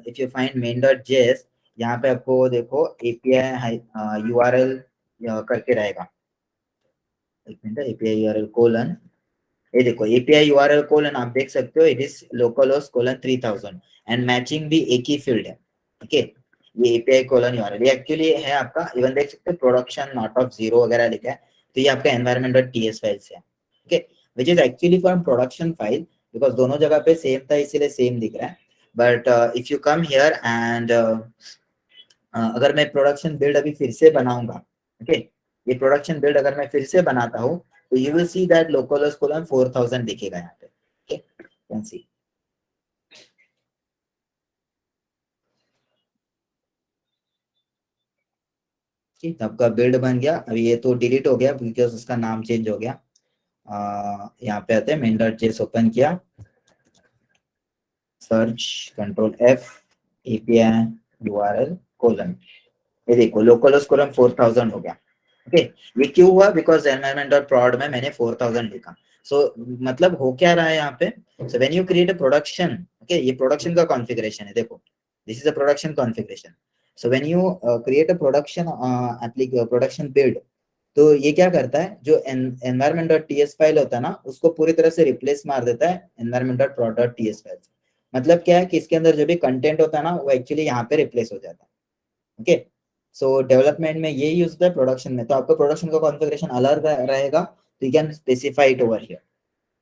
इफ यू फाइंड main.js, यहाँ पे आपको देखो API URL करके रहेगा। एक मिनट, API URL कोलन, ये देखो API URL कोलन, आप देख सकते हो it is localhost 3000 and matching भी एक ही फील्ड है। ओके, ये API कोलन URL ये एक्चुअली है आपका, इवन देख सकते हो प्रोडक्शन नॉट ऑफ जीरो वगैरह लिखा है, तो ये आपका environment.ts फाइल से है। Okay, which is actually from production file, because दोनों जगह पे सेम था इसीलिए सेम दिख रहा है। But if you come here and अगर मैं प्रोडक्शन बिल्ड अभी फिर से बनाऊंगा, ओके, ये प्रोडक्शन बिल्ड अगर मैं फिर से बनाता हूँ तो you will see that localhost 4000 दिखेगा यहाँ पे। ओके, कैन सी ठीक, आपका बिल्ड बन गया। अभी ये तो डिलीट हो गया बिकॉज उसका नाम चेंज हो गया। यहाँ पे आते हैं main.js ओपन किया, search Ctrl F API URL colon, ये देखो लोकल कोलन 4000 हो गया। ओके ये क्यों हुआ? बिकॉज एनवायरमेंट और prod में मैंने 4000 लिखा। सो मतलब हो क्या रहा है यहाँ पे? So when you create a production, okay ये प्रोडक्शन का कॉन्फ़िगरेशन है, देखो this is a production configuration. So when you create a production build, तो ये क्या करता है, जो environment डॉट टीएस फाइल होता है ना, उसको पूरी तरह से रिप्लेस मार देता है environment dot prod dot TS file. मतलब क्या है कि इसके अंदर जो भी कंटेंट होता है ना, वो एक्चुअली यहाँ पे रिप्लेस हो जाता है। ओके सो डेवलपमेंट में ये यूज होता है, प्रोडक्शन में तो आपका प्रोडक्शन का कॉन्फ़िगरेशन अलग रहेगा, तो you can specify it over here.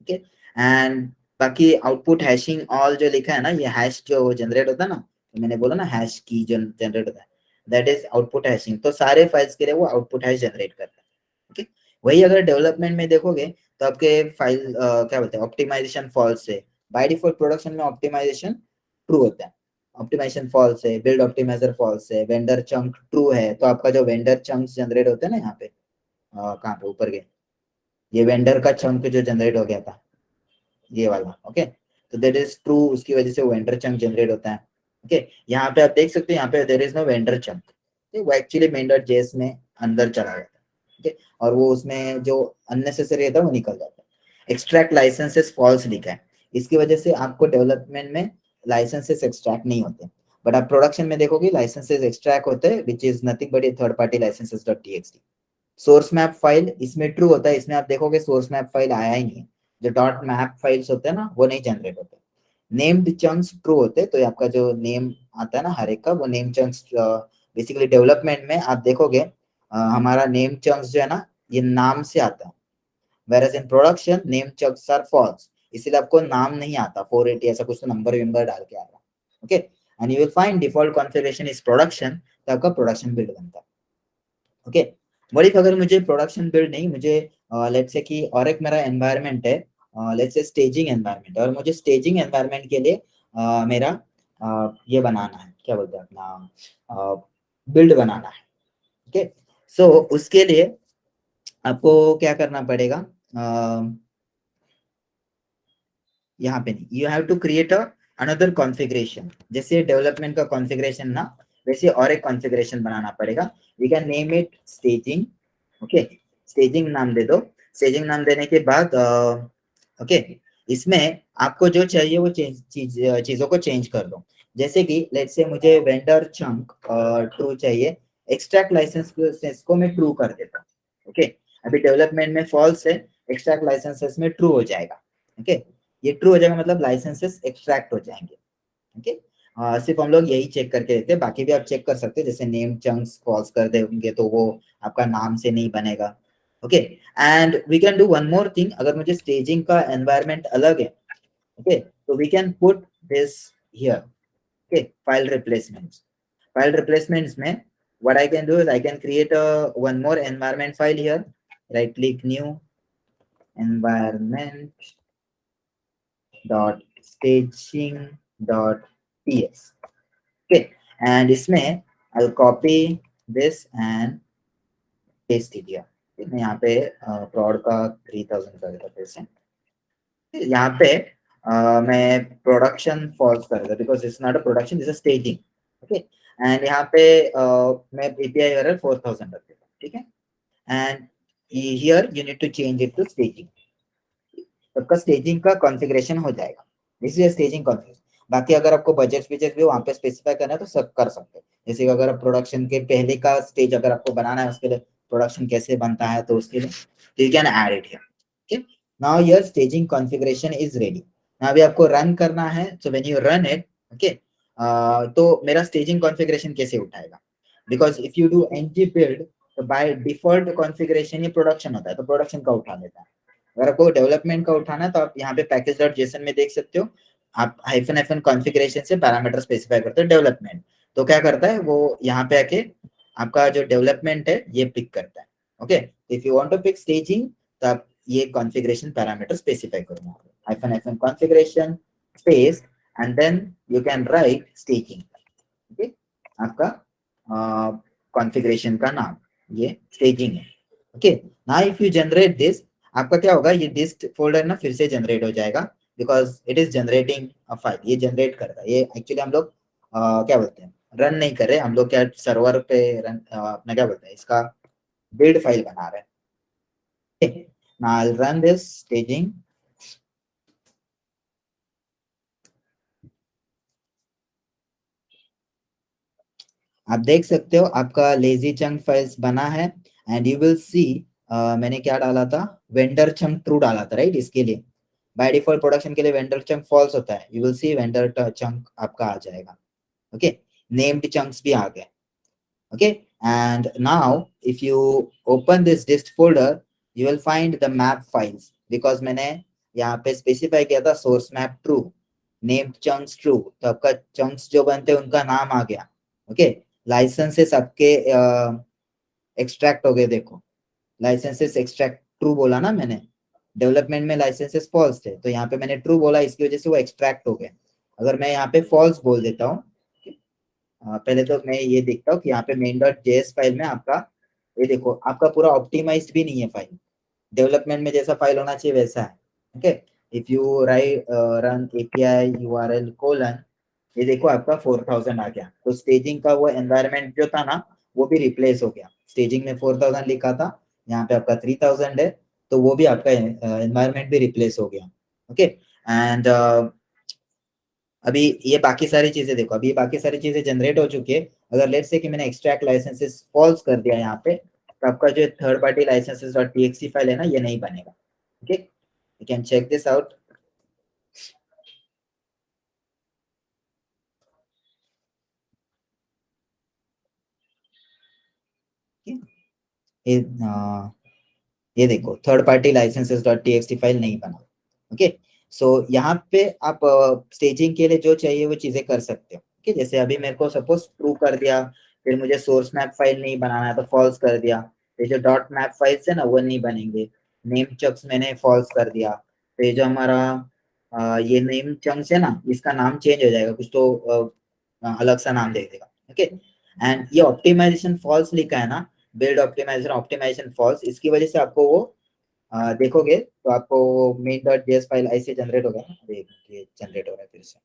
Okay and बाकी आउटपुट हैशिंग ऑल जो लिखा है ना, ये हैश जो जनरेट होता है ना, तो मैंने बोला ना हैश की जो जनरेट होता है, दैट इज आउटपुट हैशिंग। तो सारे फाइल्स के लिए वो आउटपुट हैश जनरेट करता है। ओके वही अगर डेवलपमेंट में देखोगे तो आपके फाइल क्या बोलते हैं, ऑप्टिमाइजेशन फॉल्स है। बाय डिफॉल्ट प्रोडक्शन में ऑप्टिमाइजेशन ट्रू होता है, ऑप्टिमाइजेशन फॉल्स है, बिल्ड ऑप्टिमाइजर फॉल्स है, वेंडर चंक ट्रू है। तो आपका जो वेंडर चंक्स जनरेट होते हैं ना, यहाँ पे कहाँ पे ऊपर गए, ये वेंडर का चंक जो जनरेट हो गया था ये वाला, ओके तो दैट इज ट्रू, उसकी वजह से वेंडर चंक जनरेट होता है। ओके यहाँ पे आप देख सकते हो, यहाँ पे there is no vendor chunk, वो एक्चुअली मेन.जेएस में अंदर चला गया था। ओके और वो उसमें जो अननेसेसरी था वो निकल जाता है। एक्सट्रैक्ट लाइसेंसेस फॉल्स लिखा है, इसकी वजह से आपको डेवलपमेंट में लाइसेंसेस एक्सट्रैक्ट नहीं होते, बट आप प्रोडक्शन में देखोगे लाइसेंसेस एक्सट्रैक्ट होते हैं, which is nothing but third party licenses dot TXT. Source map file इसमें ट्रू होता है, इसमें आप देखोगे सोर्स मैप फाइल आया ही नहीं है, जो डॉट मैप फाइल्स होते हैं ना वो नहीं जनरेट होते। नेम्ड चंक्स ट्रू होते हैं, तो ये आपका जो नेम आता है ना हर एक का, वो नेम चंक्स बेसिकली डेवलपमेंट में आप देखोगे हमारा नेम चंक्स जो है ना, ये नाम से आता है, whereas in production name chunks are false, इसलिए आपको नाम नहीं आता 480 ऐसा कुछ, तो नंबर विंबर डाल के आएगा। Okay and you will find default configuration is production, तो आपका प्रोडक्शन बिल्ड बनता है। ओके व्हाट इफ अगर मुझे प्रोडक्शन बिल्ड नहीं, मुझे लेट्स से कि और एक मेरा एनवायरनमेंट है, लेट्स से स्टेजिंग एनवायरनमेंट, और मुझे स्टेजिंग एनवायरनमेंट के लिए मेरा ये बनाना है, क्या बोलते हैं अपना बिल्ड बनाना है। ओके सो उसके लिए आपको क्या करना पड़ेगा, यहाँ पे नहीं, you have to create another configuration. जैसे डेवलपमेंट का कॉन्फ़िगरेशन ना, वैसे और एक कॉन्फ़िगरेशन बनाना पड़ेगा। We can name it staging. Okay staging नाम दे दो। स्टेजिंग नाम देने के बाद ओके इसमें आपको जो चाहिए वो चीजों को चेंज कर दो। जैसे कि लेट्स से मुझे वेंडर चंक ट्रू चाहिए, एक्सट्रैक्ट लाइसेंस को मैं ट्रू कर देता हूँ। ओके अभी डेवलपमेंट में फॉल्स है, एक्सट्रैक्ट लाइसेंसेस में ट्रू हो जाएगा। ओके ये ट्रू हो जाएगा मतलब लाइसेंसेस एक्सट्रैक्ट हो जाएंगे। ओके सिर्फ हम लोग यही चेक करके देते हैं, बाकी भी आप चेक कर सकते हैं, जैसे नेम चंक्स फॉल्स कर देंगे तो वो आपका नाम से नहीं बनेगा। Okay and we can do one more thing, अगर मुझे स्टेजिंग का एनवायरनमेंट अलग है, ओके तो we can put this here. Okay file replacements में what I can do is I can create a one more environment file here, right click new environment dot staging dot ts। okay and इसमें I'll copy this and paste it here। मैं यहाँ पे prod का 3000 कर देता फिर से, यहाँ पे मैं प्रोडक्शन फॉल्स कर देता because it's not a production, it's a staging. Okay and यहाँ पे मैं एपीआई एरर 4000 रख देता, ठीक है and here you need to change it to staging. आपका स्टेजिंग का कॉन्फ़िगरेशन हो जाएगा, दिस इज स्टेजिंग कॉन्फ़िगरेशन। बाकी अगर आपको बजट भी वहाँ पे स्पेसिफाई करना है तो सब कर सकते हैं। जैसे कि अगर आप प्रोडक्शन के पहले का स्टेज अगर आपको बनाना है, उसके लिए प्रोडक्शन कैसे बनता है, तो उसके लिए you can add it here. Okay now your staging configuration is ready. Now अभी आपको रन करना है, so when you run it okay तो मेरा स्टेजिंग कॉन्फ़िगरेशन कैसे उठाएगा, because if you do ng build तो बाय डिफॉल्ट कॉन्फ़िगरेशन ये प्रोडक्शन होता है, तो प्रोडक्शन का उठा लेता है। अगर आपको डेवलपमेंट का उठाना है तो आप यहाँ पे package.json में देख सकते हो, आप हाइफन कॉन्फ़िगरेशन से पैरामीटर स्पेसिफाई करते हो डेवलपमेंट, तो क्या करता है वो यहाँ पे आके आपका जो डेवलपमेंट है ये पिक करता है। Okay if you want to pick staging तो आप ये कॉन्फ़िगरेशन पैरामीटर स्पेसिफाई करो, hyphen configuration space and then you can write staging. Okay आपका कॉन्फ़िगरेशन का नाम ये स्टेजिंग है। Okay now if you generate this, आपका क्या होगा, ये डिस्ट फोल्डर ना फिर से जनरेट हो जाएगा because it is generating a file, ये जनरेट करता है। ये एक्चुअली हम लोग क्या बोलते हैं रन नहीं कर रहे हम लोग, क्या सर्वर पे रन अपना क्या बोलते हैं इसका बिल्ड फाइल बना रहे हैं। Now I'll run this staging. आप देख सकते हो आपका लेजी चंक फाइल्स बना है एंड यू विल सी मैंने क्या डाला था, वेंडर चंक ट्रू डाला था राइट। इसके लिए बाय डिफॉल्ट प्रोडक्शन के लिए वेंडर चंक फॉल्स होता है, you will C vendor chunk आपका आ जाएगा। ओके, नेम्ड चंक्स भी आ गए। Okay, and now if you open this डिस्ट folder you will find the map files, because मैंने यहाँ पे स्पेसिफाई किया था source map true, named chunks true, तो आपका चंक्स जो बनते हैं उनका नाम आ गया। ओके, लाइसेंसेस आपके एक्सट्रैक्ट हो गए। देखो लाइसेंसेस एक्सट्रैक्ट ट्रू बोला ना मैंने, डेवलपमेंट में लाइसेंसेस फॉल्स थे तो यहाँ पे मैंने ट्रू बोला, इसकी वजह से वो एक्सट्रैक्ट हो गए। अगर मैं यहाँ पे फॉल्स बोल देता हूँ, पहले तो मैं ये देखता हूँ कि यहाँ पे main.js फाइल में आपका ये देखो आपका पूरा ऑप्टिमाइज्ड भी नहीं है फाइल, डेवलपमेंट में जैसा फाइल होना चाहिए वैसा है। Okay, if you right run API URL colon, ये देखो आपका 4000 आ गया। तो स्टेजिंग का वो एनवायरनमेंट जो था ना वो भी रिप्लेस हो गया। स्टेजिंग में 4000 लिखा था, यहाँ पे आपका 3000 है, तो वो भी आपका एनवायरनमेंट भी रिप्लेस हो गया। ओके, एंड अभी ये बाकी सारी चीजें देखो, अभी ये बाकी सारी चीजें जनरेट हो चुकी है। अगर लेट्स से कि मैंने एक्सट्रैक्ट लाइसेंसेस फॉल्स कर दिया यहाँ पे, तो आपका जो third party licenses dot TXT file है ना ये नहीं बनेगा। Okay, you can check this out. ये देखो third party licenses dot TXT file नहीं बना। ओके, सो यहाँ पे आप स्टेजिंग के लिए जो चाहिए वो चीजें कर सकते हो। ओके, जैसे अभी मेरे को सपोज ट्रू कर दिया, फिर मुझे सोर्स मैप फाइल नहीं बनाना है तो फॉल्स कर दिया, ये जो डॉट मैप फाइल्स है ना वो नहीं बनेंगे। नेम चंक्स मैंने फॉल्स कर दिया, तो ये जो हमारा ये नेम चंक्स है ना इसका नाम चेंज हो जाएगा, कुछ तो अलग सा नाम दे देगा। ओके, एंड ये ऑप्टिमाइजेशन फॉल्स लिखा है ना, बिल्ड ऑप्टिमाइजेशन ऑप्टिमाइजेशन फॉल्स, इसकी वजह से आपको वो देखोगे तो आपको main.js फाइल ऐसे जनरेट होगा ना। ये जनरेट हो रहा है फिर से।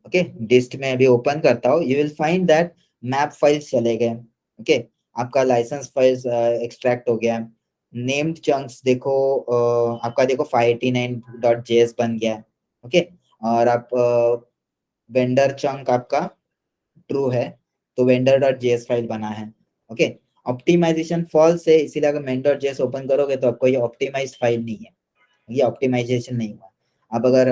ओके, डिस्ट में अभी ओपन करता हूँ, you will find that map files चले गए। ओके, आपका लाइसेंस फाइल्स एक्सट्रैक्ट हो गया। नेम्ड चंक्स देखो आपका देखो 589.js बन गया। ओके, और आप वेंडर चंक आपका ट्रू है तो वेंडर डॉट जेएस फाइल बना है। ओके, ऑप्टिमाइजेशन फॉल्स है, इसीलिए अगर मेन डॉट जेएस ओपन करोगे तो आपको ये ऑप्टिमाइज फाइल नहीं है, ये ऑप्टिमाइजेशन नहीं हुआ। अब अगर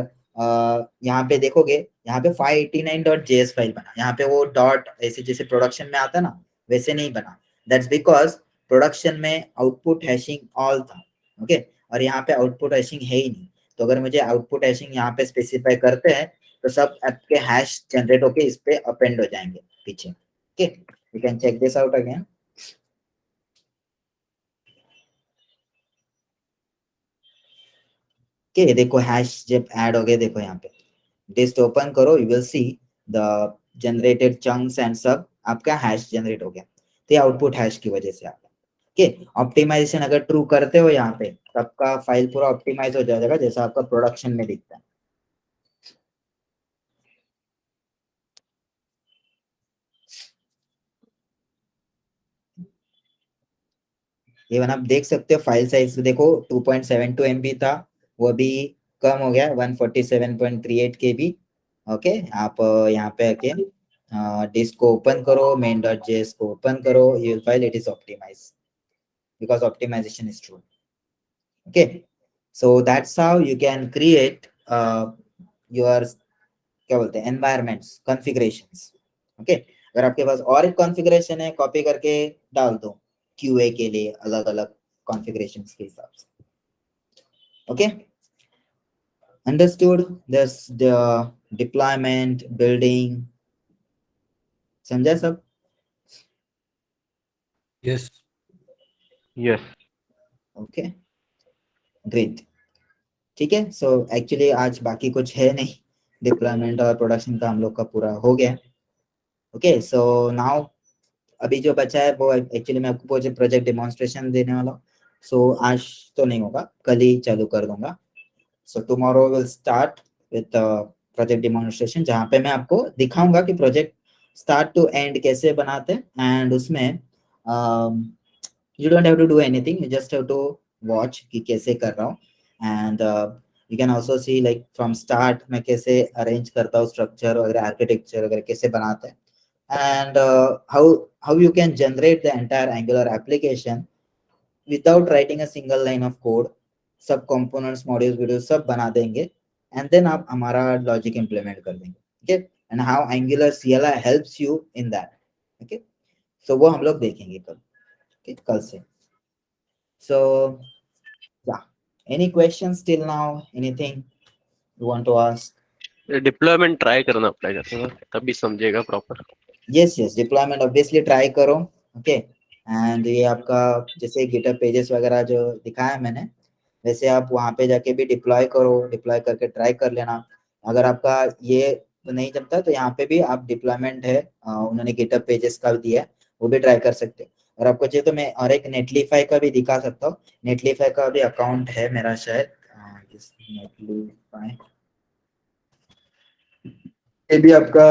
यहाँ पे देखोगे यहाँ पे 589.js फाइल बना, यहाँ पे वो डॉट ऐसे जैसे प्रोडक्शन में आता ना वैसे नहीं बना। दैट्स बिकॉज प्रोडक्शन में आउटपुट हैशिंग ऑल था। ओके, और यहाँ पे आउटपुट हैशिंग है ही नहीं, तो अगर मुझे आउटपुट हैशिंग यहाँ पे स्पेसिफाई करते हैं तो सब ऐप के हैश जनरेट होके इस पे अपेंड हो जाएंगे पीछे। Okay, you can check this out again. Okay, देखो हैश जब ऐड हो गए, देखो यहाँ पे डिस्ट ओपन करो, you will see the generated chunks and सब आपका हैश जनरेट हो गया, तो ये आउटपुट हैश की वजह से आ गया। ओके, ऑप्टिमाइजेशन अगर ट्रू करते हो यहाँ पे तो आपका फाइल पूरा ऑप्टिमाइज हो जाएगा जैसा आपका प्रोडक्शन में दिखता है। इवन आप देख सकते हो फाइल साइज देखो 2.72 MB था, वो भी कम हो गया 147.38 KB। ओके, आप यहाँ पे आके डिस्क को ओपन करो, main.js को ओपन करो, you will find it is optimized because optimization is true. Okay, so that's how you can create your क्या बोलते हैं environments configurations. Okay, अगर आपके पास और एक कॉन्फ़िगरेशन है कॉपी करके डाल दो QA के लिए अलग अलग कॉन्फ़िगरेशंस के हिसाब से। Okay, understood this the deployment building, समझा सब? Yes. यस। Okay, great. ठीक है, सो एक्चुअली आज बाकी कुछ है नहीं, डिप्लॉयमेंट और प्रोडक्शन का हम लोग का पूरा हो गया। ओके, सो नाउ अभी जो बचा है वो एक्चुअली मैं आपको प्रोजेक्ट डेमोन्स्ट्रेशन देने वाला हूँ। सो आज तो नहीं होगा, कल ही चालू कर दूंगा। So tomorrow will start with project demonstration, जहाँ पे मैं आपको दिखाऊंगा कि प्रोजेक्ट स्टार्ट टू एंड कैसे बनाते हैं। एंड उसमें you don't have to do anything, you just have to watch कि कैसे कर रहा हूँ। And you can also see like from start मैं कैसे अरेंज करता हूँ स्ट्रक्चर वगैरह, आर्किटेक्चर वगैरह कैसे बनाते हैं। And how you can generate the entire Angular application without writing a single line of code, सब components modules वीडियो सब बना देंगे and then आप हमारा लॉजिक implement कर देंगे, okay? And how Angular CLI helps you in that, okay? So वो हम लोग देखेंगे कल, okay? कल से। So yeah, any questions till now, anything you want to ask? Deployment try करना पड़ेगा थोड़ा, तभी समझेगा proper. yes deployment obviously try करो, ओके। एंड ये आपका जैसे गिटहब पेजेस वगैरह जो दिखाया मैंने, वैसे आप वहाँ पे जाके भी डिप्लॉय करो, डिप्लॉय करके ट्राई कर लेना। अगर आपका ये नहीं जमता तो यहाँ पे भी आप डिप्लॉयमेंट है, उन्होंने गिटहब पेजेस का भी दिया है, वो भी ट्राई कर सकते हो। और आपको चाहिए तो मैं और एक नेटलीफाई का भी दिखा सकता हूँ, नेटलीफाई का भी अकाउंट है मेरा शायद, नेटलीफाई ये भी आपका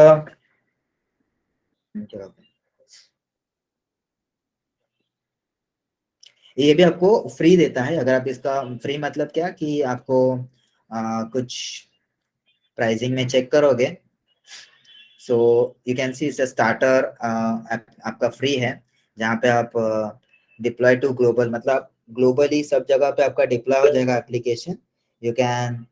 ये भी आपको फ्री देता है। अगर आप इसका फ्री मतलब क्या कि आपको कुछ प्राइसिंग में चेक करोगे, सो you can see it's a starter, आपका फ्री है, जहाँ पे आप डिप्लॉय टू ग्लोबल, मतलब ग्लोबली सब जगह पे आपका डिप्लॉय हो जाएगा application. You can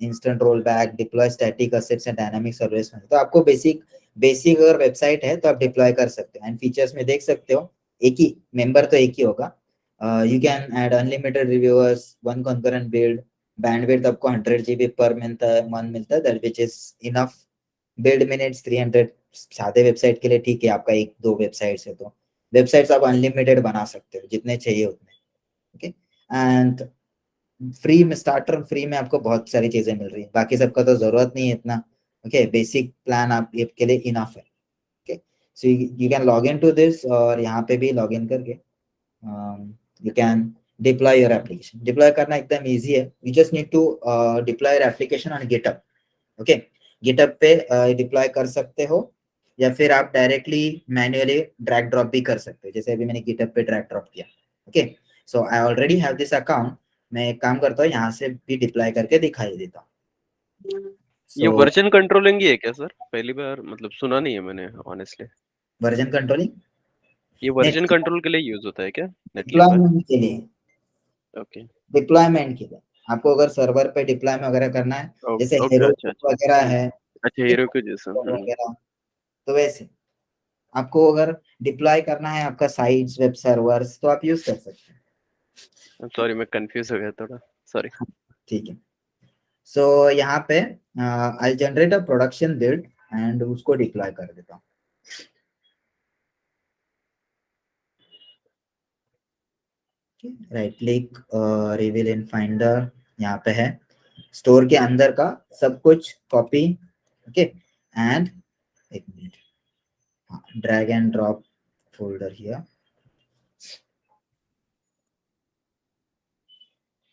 instant roll back, deploy static assets and dynamic service में। तो आपको बेसिक बेसिक अगर वेबसाइट है तो आप डिप्लॉय कर सकते हो। एंड फीचर्स में देख सकते हो, एक ही मेंबर तो एक ही होगा। You can add unlimited reviewers, one concurrent build, bandwidth आपको 100 GB पर मंथ मिलता है, that which is enough. Build minutes 300, सादे वेबसाइट के लिए ठीक है, आपका एक दो वेबसाइट्स है तो वेबसाइट्स आप अनलिमिटेड बना सकते हो, जितने चाहिए उतने, ओके। एंड फ्री में, स्टार्टर फ्री में आपको बहुत सारी चीजें मिल रही है, बाकी सबका तो जरूरत नहीं है इतना, ओके। बेसिक प्लान आप ये के लिए इनफ है, okay. So you can log in to this, और यहाँ पे भी लॉग इन करके you can deploy your application. Deploy करना एकदम इजी है, you just need to deploy your application on GitHub, okay. GitHub पे डिप्लॉय कर सकते हो, या फिर आप डायरेक्टली मैन्युअली ड्रैग ड्रॉप भी कर सकते हो, जैसे अभी मैंने गिटहब पे ड्रैग ड्रॉप किया, okay. So I already have this account, मैं एक काम करता हूँ यहाँ से भी डिप्लॉय करके दिखाई देता हूँ। ये सो वर्जन कंट्रोलिंग ही है क्या सर? पहली बार मतलब सुना नहीं है मैंने ऑनेस्टली। वर्जन कंट्रोलिंग ये वर्जन कंट्रोल के लिए यूज होता है क्या नेटलिफाई? डिप्लॉयमेंट के लिए, ओके डिप्लॉयमेंट के लिए आपको अगर सर्वर पे डिप्लॉयमेंट वगैरह करना है, जैसे ओके, अच्छा हेरोकुस अच्छा। वगैरह है, अच्छा, ठीक हीरो है, के जैसा। वगैरह, तो वैसे आपको अगर डिप्लॉय करना है आपका साइट्स वेब सर्वर्स, तो आप यूज कर सकते सॉरी, मैं कंफ्यूज हो गया थोड़ा, सॉरी। हैं, ठीक है। सो यहाँ पे I generate a production build and उसको डिप्लॉय कर देता हूँ। Right click, reveal in finder, यहाँ पे है स्टोर के अंदर का सब कुछ कॉपी, ओके। एंड एक मिनट, हाँ, drag and drop folder here,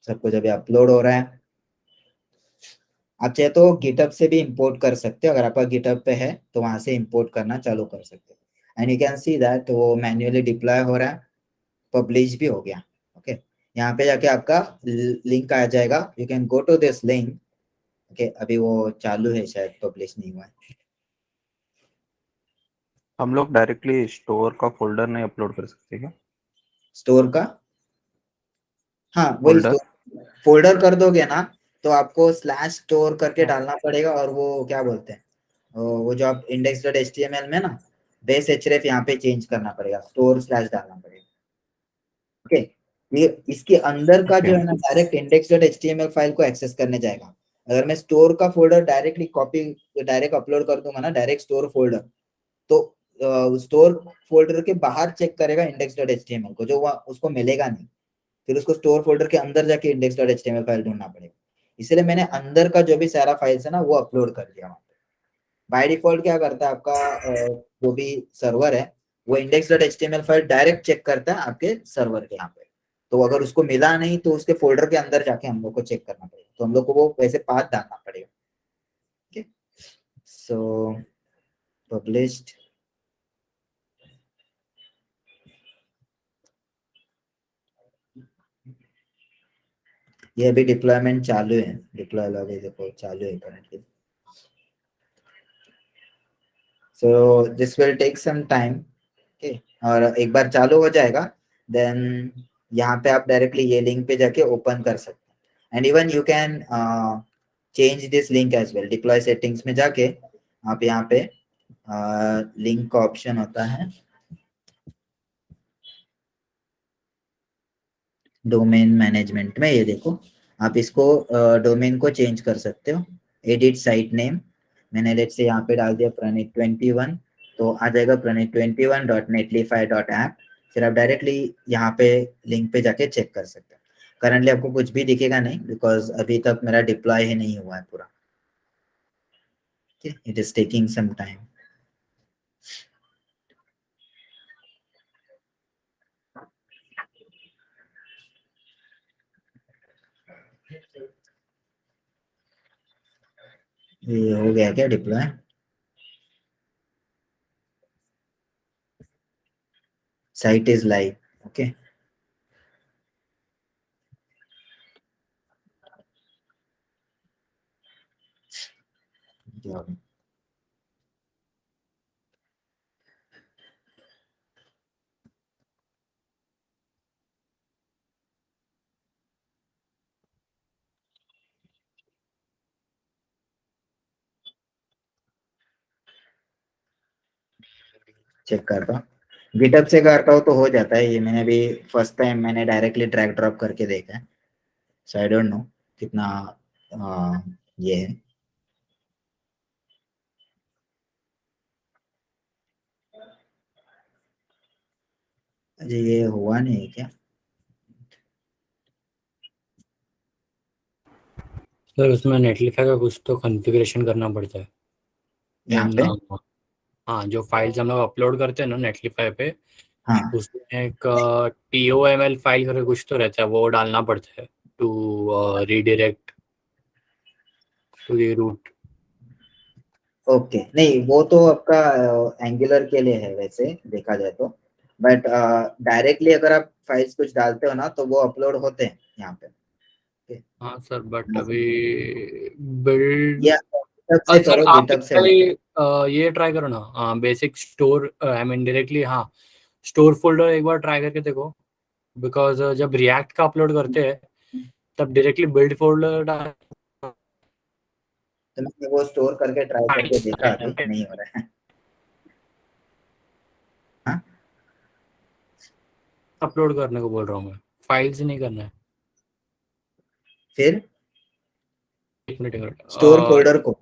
सब कुछ अभी अपलोड हो रहा है। आप चाहे तो गिटहब से भी इंपोर्ट कर सकते हो, अगर आपका गिटहब पे है तो वहां से इंपोर्ट करना चालू कर सकते हो। And you can see that वो मैन्युअली डिप्लॉय हो रहा है, पब्लिश भी हो गया, ओके। यहाँ पे जाके आपका लिंक आ जाएगा, you can go to this link, okay. अभी वो चालू है, शायद पब्लिश नहीं हुआ है। हम लोग डायरेक्टली स्टोर का फोल्डर नहीं अपलोड कर सकते क्या? स्टोर का, हाँ वही फोल्डर। स्टोर फोल्डर कर दोगे ना, तो आपको स्लैश स्टोर करके डालना पड़ेगा, और वो क्या बोलते हैं, वो जो आप इंडेक्स डॉट एचटीएमएल में ना बेस एचरेफ यहाँ पे चेंज करना पड़ेगा, स्टोर स्लैश डालना पड़ेगा, ओके। ये इसके अंदर का जो ओके। है ना, direct index dot HTML file को एक्सेस करने जाएगा। अगर मैं स्टोर का folder directly copy direct upload कर दूंगा ना, डायरेक्ट स्टोर फोल्डर, तो स्टोर फोल्डर के बाहर चेक करेगा इंडेक्स डॉट एचटीएमएल को, जो उसको मिलेगा नहीं, फिर उसको स्टोर फोल्डर के अंदर जाके इंडेक्स डॉट एचटीएमएल फाइल ढूंढना पड़ेगा। इसलिए मैंने अंदर का जो भी सारा फाइल्स है ना वो अपलोड कर दिया वहां पे। बाय डिफॉल्ट क्या करता है आपका जो भी सर्वर है, वो index dot HTML file direct check करता है आपके सर्वर के यहाँ पे। तो अगर उसको मिला नहीं तो उसके फोल्डर के अंदर जाके हम लोग को चेक करना पड़ेगा, तो हम लोग को वो वैसे पाथ डालना पड़ेगा, So published. ये अभी डिप्लॉयमेंट चालू है, डिप्लॉय लॉग देखो चालू है currently. So this will take some time. Okay. और एक बार चालू हो जाएगा देन यहाँ पे आप डायरेक्टली ये लिंक पे जाके ओपन कर सकते हैं. And even you can change this link as well. Deploy settings में जाके आप यहाँ पे लिंक का ऑप्शन होता है डोमेन मैनेजमेंट में. ये देखो आप इसको डोमेन को चेंज कर सकते हो. एडिट साइट नेम मैंने लेट से यहाँ पे डाल दिया प्रणीत 21, तो आ जाएगा प्रणीत 21.netlify.app. फिर आप डायरेक्टली यहाँ पे लिंक पे जाके चेक कर सकते हैं. करंटली आपको कुछ भी दिखेगा नहीं बिकॉज अभी तक मेरा डिप्लॉय ही नहीं हुआ है पूरा. It is taking some time. ये हो गया क्या deploy? Site is live. Okay. Check करता हूँ. गिटअप से करता हूँ तो हो जाता है. ये मैंने भी फर्स्ट टाइम मैंने डायरेक्टली ड्रैग ड्रॉप करके देखा है. सो आई डोंट नो कितना ये है. अरे ये हुआ नहीं है क्या? सर उसमें नेटलिफाई का कुछ तो कॉन्फ़िगरेशन करना पड़ता है. यहाँ पे हाँ, जो फाइल्स हम लोग अपलोड करते हैं ना नेटलिफाई पे, हाँ. उसमें एक TOML फाइल करके कुछ तो रहता है, वो डालना पड़ता है to redirect to the root. Okay. नहीं वो तो आपका एंगुलर के लिए है वैसे देखा जाए तो. बट डायरेक्टली अगर आप फाइल्स कुछ डालते हो ना तो वो अपलोड होते हैं यहाँ पे. हाँ सर, बट अभी बिल्ड या GitHub से सर करो, आप GitHub से होगा. ये ट्राई करो ना, basic store I mean directly. हाँ, स्टोर फोल्डर एक बार ट्राई करके देखो, बिकॉज जब रिएक्ट का अपलोड करते हैं तब डायरेक्टली बिल्ड फोल्डर तो मैंने वो स्टोर करके ट्राई करके देखा, अभी नहीं हो रहा है. हाँ अपलोड करने को बोल रहा हूँ मैं, फाइल्स नहीं करना है. फिर एक मिनट स्टोर फोल्डर को.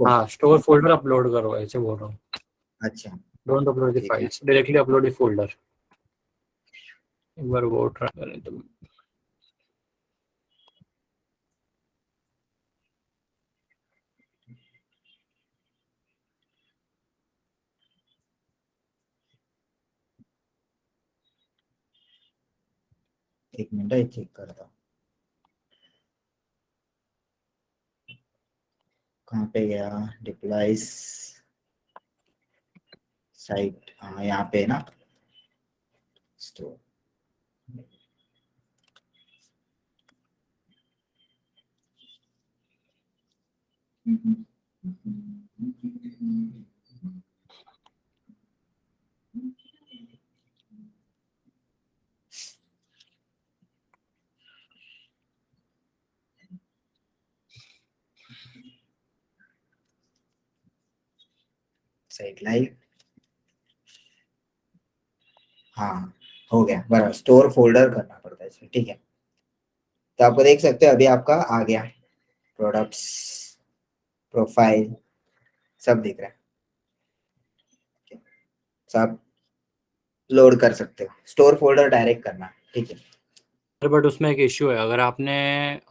हाँ, स्टोर फोल्डर अपलोड करो ऐसे बोल रहा हूँ. अच्छा डोंट अपलोड द ठीक है. Files, directly upload the folder. एक बार वो ट्राई करें तो. एक मिनट चेक करता हूँ कहाँ पे गया. डिप्लॉयज साइट, हाँ यहाँ पे ना स्टोर. Site live. हाँ हो गया बराबर. स्टोर फोल्डर करना पड़ता है इसमें. ठीक है. तो आपको देख सकते हो अभी आपका आ गया. प्रोडक्ट्स, प्रोफाइल सब दिख रहा है. तो आप लोड कर सकते हो. स्टोर फोल्डर डायरेक्ट करना. ठीक है. बट उसमें एक इश्यू है, अगर आपने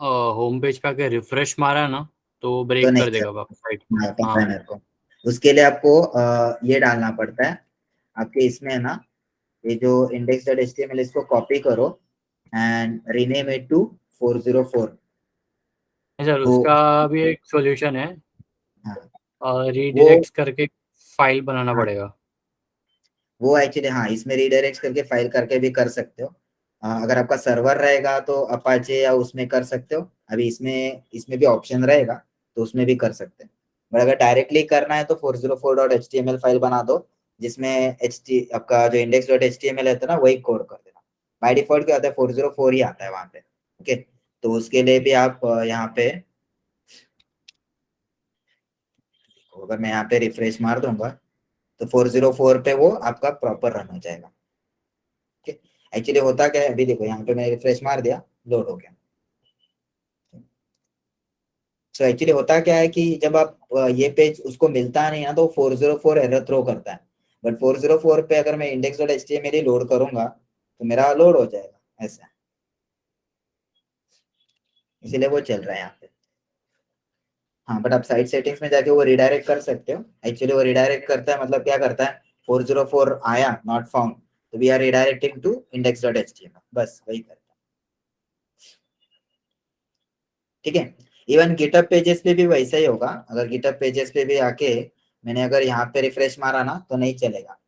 होम पेज पे आके रिफ्रेश मारा ना तो तो ब्रेक नहीं कर सर, देगा वेबसाइट. हाँ, पता हाँ है मेरे को. उसके लिए आपको ये डालना पड़ता है आपके इसमें है ना, ये जो index.html इसको कॉपी करो and rename it to 404. Sir, तो उसका भी एक सॉल्यूशन है. हाँ रीडायरेक्ट करके फाइल बनाना हाँ, पड़ेगा। वो एक्चुअली हाँ इसमें रीडायरेक्ट करके फाइल करके भी कर सकते हो। अगर आपका सर्वर रहेगा तो अपाचे या उसमें कर सकते हो। अभी इसमें इसमें भी ऑप्शन रहेगा तो उसमें भी कर सकते हैं। बट अगर डायरेक्टली करना है तो 404.html फाइल बना दो, जिसमें आपका जो index.html है ना वही कोड कर देना। बाय डिफॉल्ट क्या आता है 404 ही आता है वहां पे। ओके, तो उसके लिए भी आप यहाँ पे, अगर मैं यहाँ पे रिफ्रेश मार दूंगा तो 404 पे वो आपका प्रॉपर रन हो जाएगा। एक्चुअली होता क्या है, अभी देखो यहाँ पे मैंने रिफ्रेश मार दिया, लोड हो गया। सो एक्चुअली होता क्या है कि जब आप ये पेज उसको मिलता नहीं है ना तो 404 एरर थ्रो करता है। बट 404 पे अगर मैं index.html लोड करूंगा तो मेरा लोड हो जाएगा ऐसा, इसीलिए वो चल रहा है यहाँ पे। हाँ, बट आप साइट सेटिंग्स में जाके वो रिडायरेक्ट कर सकते हो। एक्चुअली वो रिडायरेक्ट करता है, मतलब क्या करता है, 404 आया नॉट फाउंड तो we are redirecting to index.html, बस वही करता है। ठीक है, इवन गिटहब पेजेस पे भी वैसा ही होगा। अगर गिटहब पेजेस पे भी आके मैंने अगर यहाँ पे रिफ्रेश मारा ना तो नहीं चलेगा,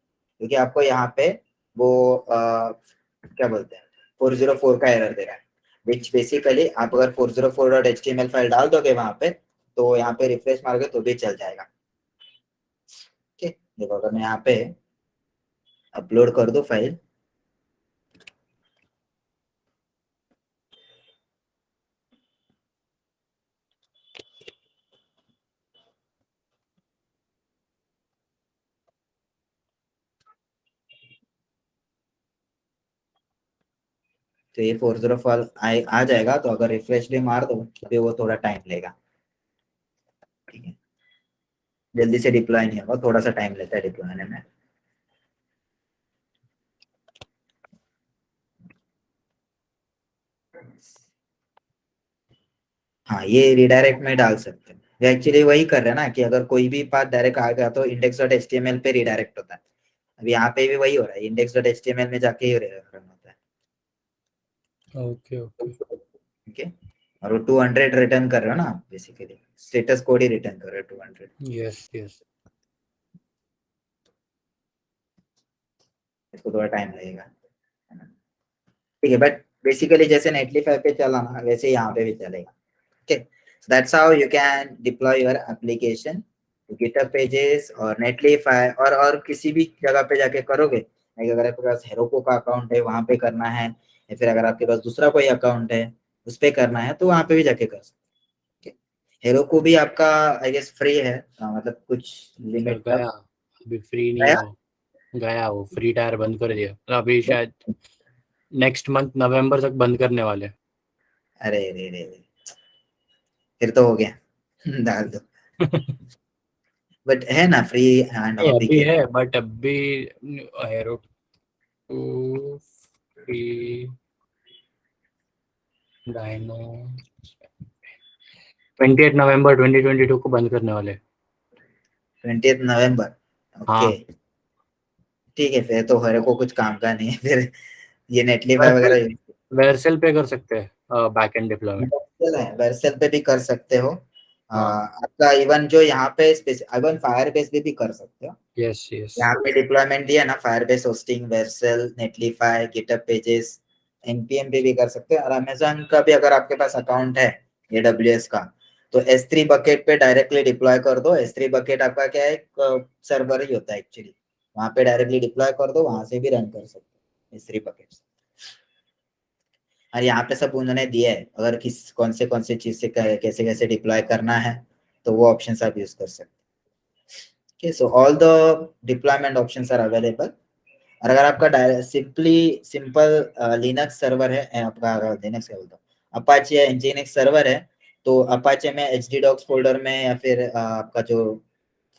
क्योंकि आपको यहाँ पे वो क्या बोलते हैं 404 का एरर दे रहा है। विच बेसिकली आप अगर 404.html फाइल डाल दोगे वहां पे तो यहाँ पे रिफ्रेश मारोगे तो भी चल जाएगा। ठीक, देखो अगर मैं यहाँ पे अपलोड कर दूं फाइल, तो ये 404 आ जाएगा। तो अगर रिफ्रेश भी मार दो तो वो थोड़ा टाइम लेगा। ठीक है, जल्दी से डिप्लॉय नहीं होगा, थोड़ा सा टाइम लेता है डिप्लॉय होने में। हाँ, ये रिडायरेक्ट में डाल सकते हैं। ये एक्चुअली वही कर रहे हैं ना कि अगर कोई भी पाथ डायरेक्ट आ गया तो index.html पे रिडायरेक्ट होता है। अब यहाँ पे भी वही हो रहा है, index.html में जाके ही रन होता है। Okay okay. ठीक है, और वो 200 रिटर्न कर रहे हो ना, बेसिकली स्टेटस कोड ही रिटर्न कर रहे हो 200। Yes yes. इसको थोड़ा टाइम लगेगा, ठीक है, बट बेसिकली जैसे नेटलिफाई पे चला ना वैसे यहाँ पे भी चलेगा। Okay, so that's how you can deploy your application to GitHub pages और Netlify और किसी भी जगह पे जाके करोगे। like अगर आपके पास हेरोको का अकाउंट है वहां पे करना है, या फिर अगर आपके पास दूसरा कोई अकाउंट है उस पे करना है तो वहां पे भी जाके कर सकते हैं। हेरोको भी आपका आई गेस फ्री है, मतलब कुछ लिमिट गया, तक अभी फ्री नहीं है गया। वो, गया वो फ्री टायर बंद कर दिया अभी शायद नेक्स्ट मंथ नवंबर तक बंद करने वाले। अरे रे रे रे, फिर तो हो गया डाल दो। बट है ना फ्री हैंड नहीं, हॉबी अभी के है लिए। बट अभी हेरो फ्री डायनो 28 नवंबर 2022 को बंद करने वाले। 20 नवंबर, ओके। हाँ, ठीक है, फिर तो हेरोको कुछ काम का नहीं है फिर, ये नेटलिफाई वेरसेल वगैरह वेरसेल पे कर सकते हैं बैकएंड डिप्लॉयमेंट। वर्सेल है, वर्सेल पे भी कर सकते हो। हाँ, आपका इवन जो यहाँ पे इवन फायरबेस भी कर सकते हो। Yes yes. यहाँ पे डिप्लॉयमेंट दिया ना, Firebase hosting, Vercel, Netlify, GitHub pages, NPM पे भी कर सकते हैं। और अमेजोन का भी अगर आपके पास अकाउंट है एडब्ल्यूएस का तो S3 बकेट पे डायरेक्टली डिप्लॉय कर दो। S3 बकेट आपका क्या है, एक सर्वर ही होता है एक्चुअली, वहां पे डायरेक्टली डिप्लॉय कर दो, वहां से भी रन कर सकते हो S3 बकेट। और यहाँ पे सब उन्होंने दिया है, अगर किस कौन से चीज से कैसे कैसे डिप्लॉय करना है तो वो ऑप्शन आप यूज कर सकते हैं। So all the deployment options are available. और अगर आपका सिंपल लिनक्स सर्वर है, आपका लिनक्स क्या बोलता हूँ, अपाचे या nginx सर्वर है, तो अपाचे में htdocs फोल्डर में या फिर आपका जो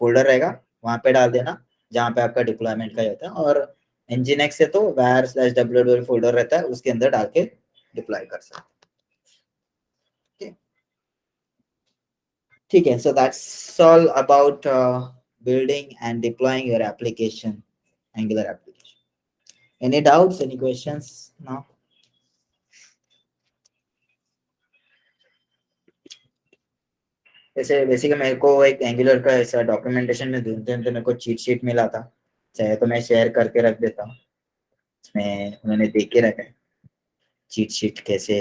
फोल्डर रहेगा वहां पे डाल देना जहाँ पे आपका डिप्लॉयमेंट का ही होता है। और nginx से तो var/www फोल्डर रहता है, उसके अंदर डाल के डिप्लॉय कर सकते हैं। ठीक है, so that's all about building and deploying your application, Angular application. Any doubts, any questions now? जैसे बेसिकली मेरे को एक एंगुलर का ऐसा डॉक्यूमेंटेशन में ढूंढते ढूंढते मेरे को चीट शीट मिला था, चाहे तो मैं शेयर करके रख देता हूँ, इसमें उन्होंने देख के रखा है चीट शीट कैसे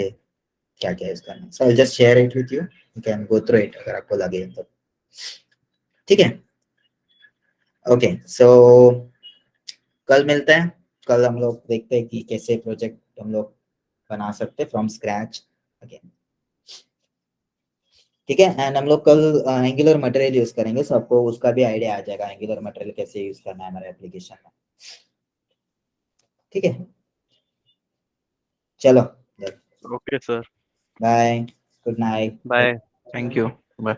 क्या क्या यूज करना है। So I just share it with you, you can go through it अगर आपको लगे तो, ठीक है। ओके सो कल मिलते हैं, कल हम लोग देखते हैं कि कैसे प्रोजेक्ट हम लोग बना सकते हैं फ्रॉम स्क्रैच अगेन, ठीक है। एंड हम लोग कल एंगुलर मटेरियल यूज करेंगे, सो आपको उसका भी आइडिया आ जाएगा एंगुलर मटेरियल कैसे यूज करना है हमारे एप्लीकेशन में, ठीक है। चलो okay sir, bye, good night. Bye. Thank you, bye.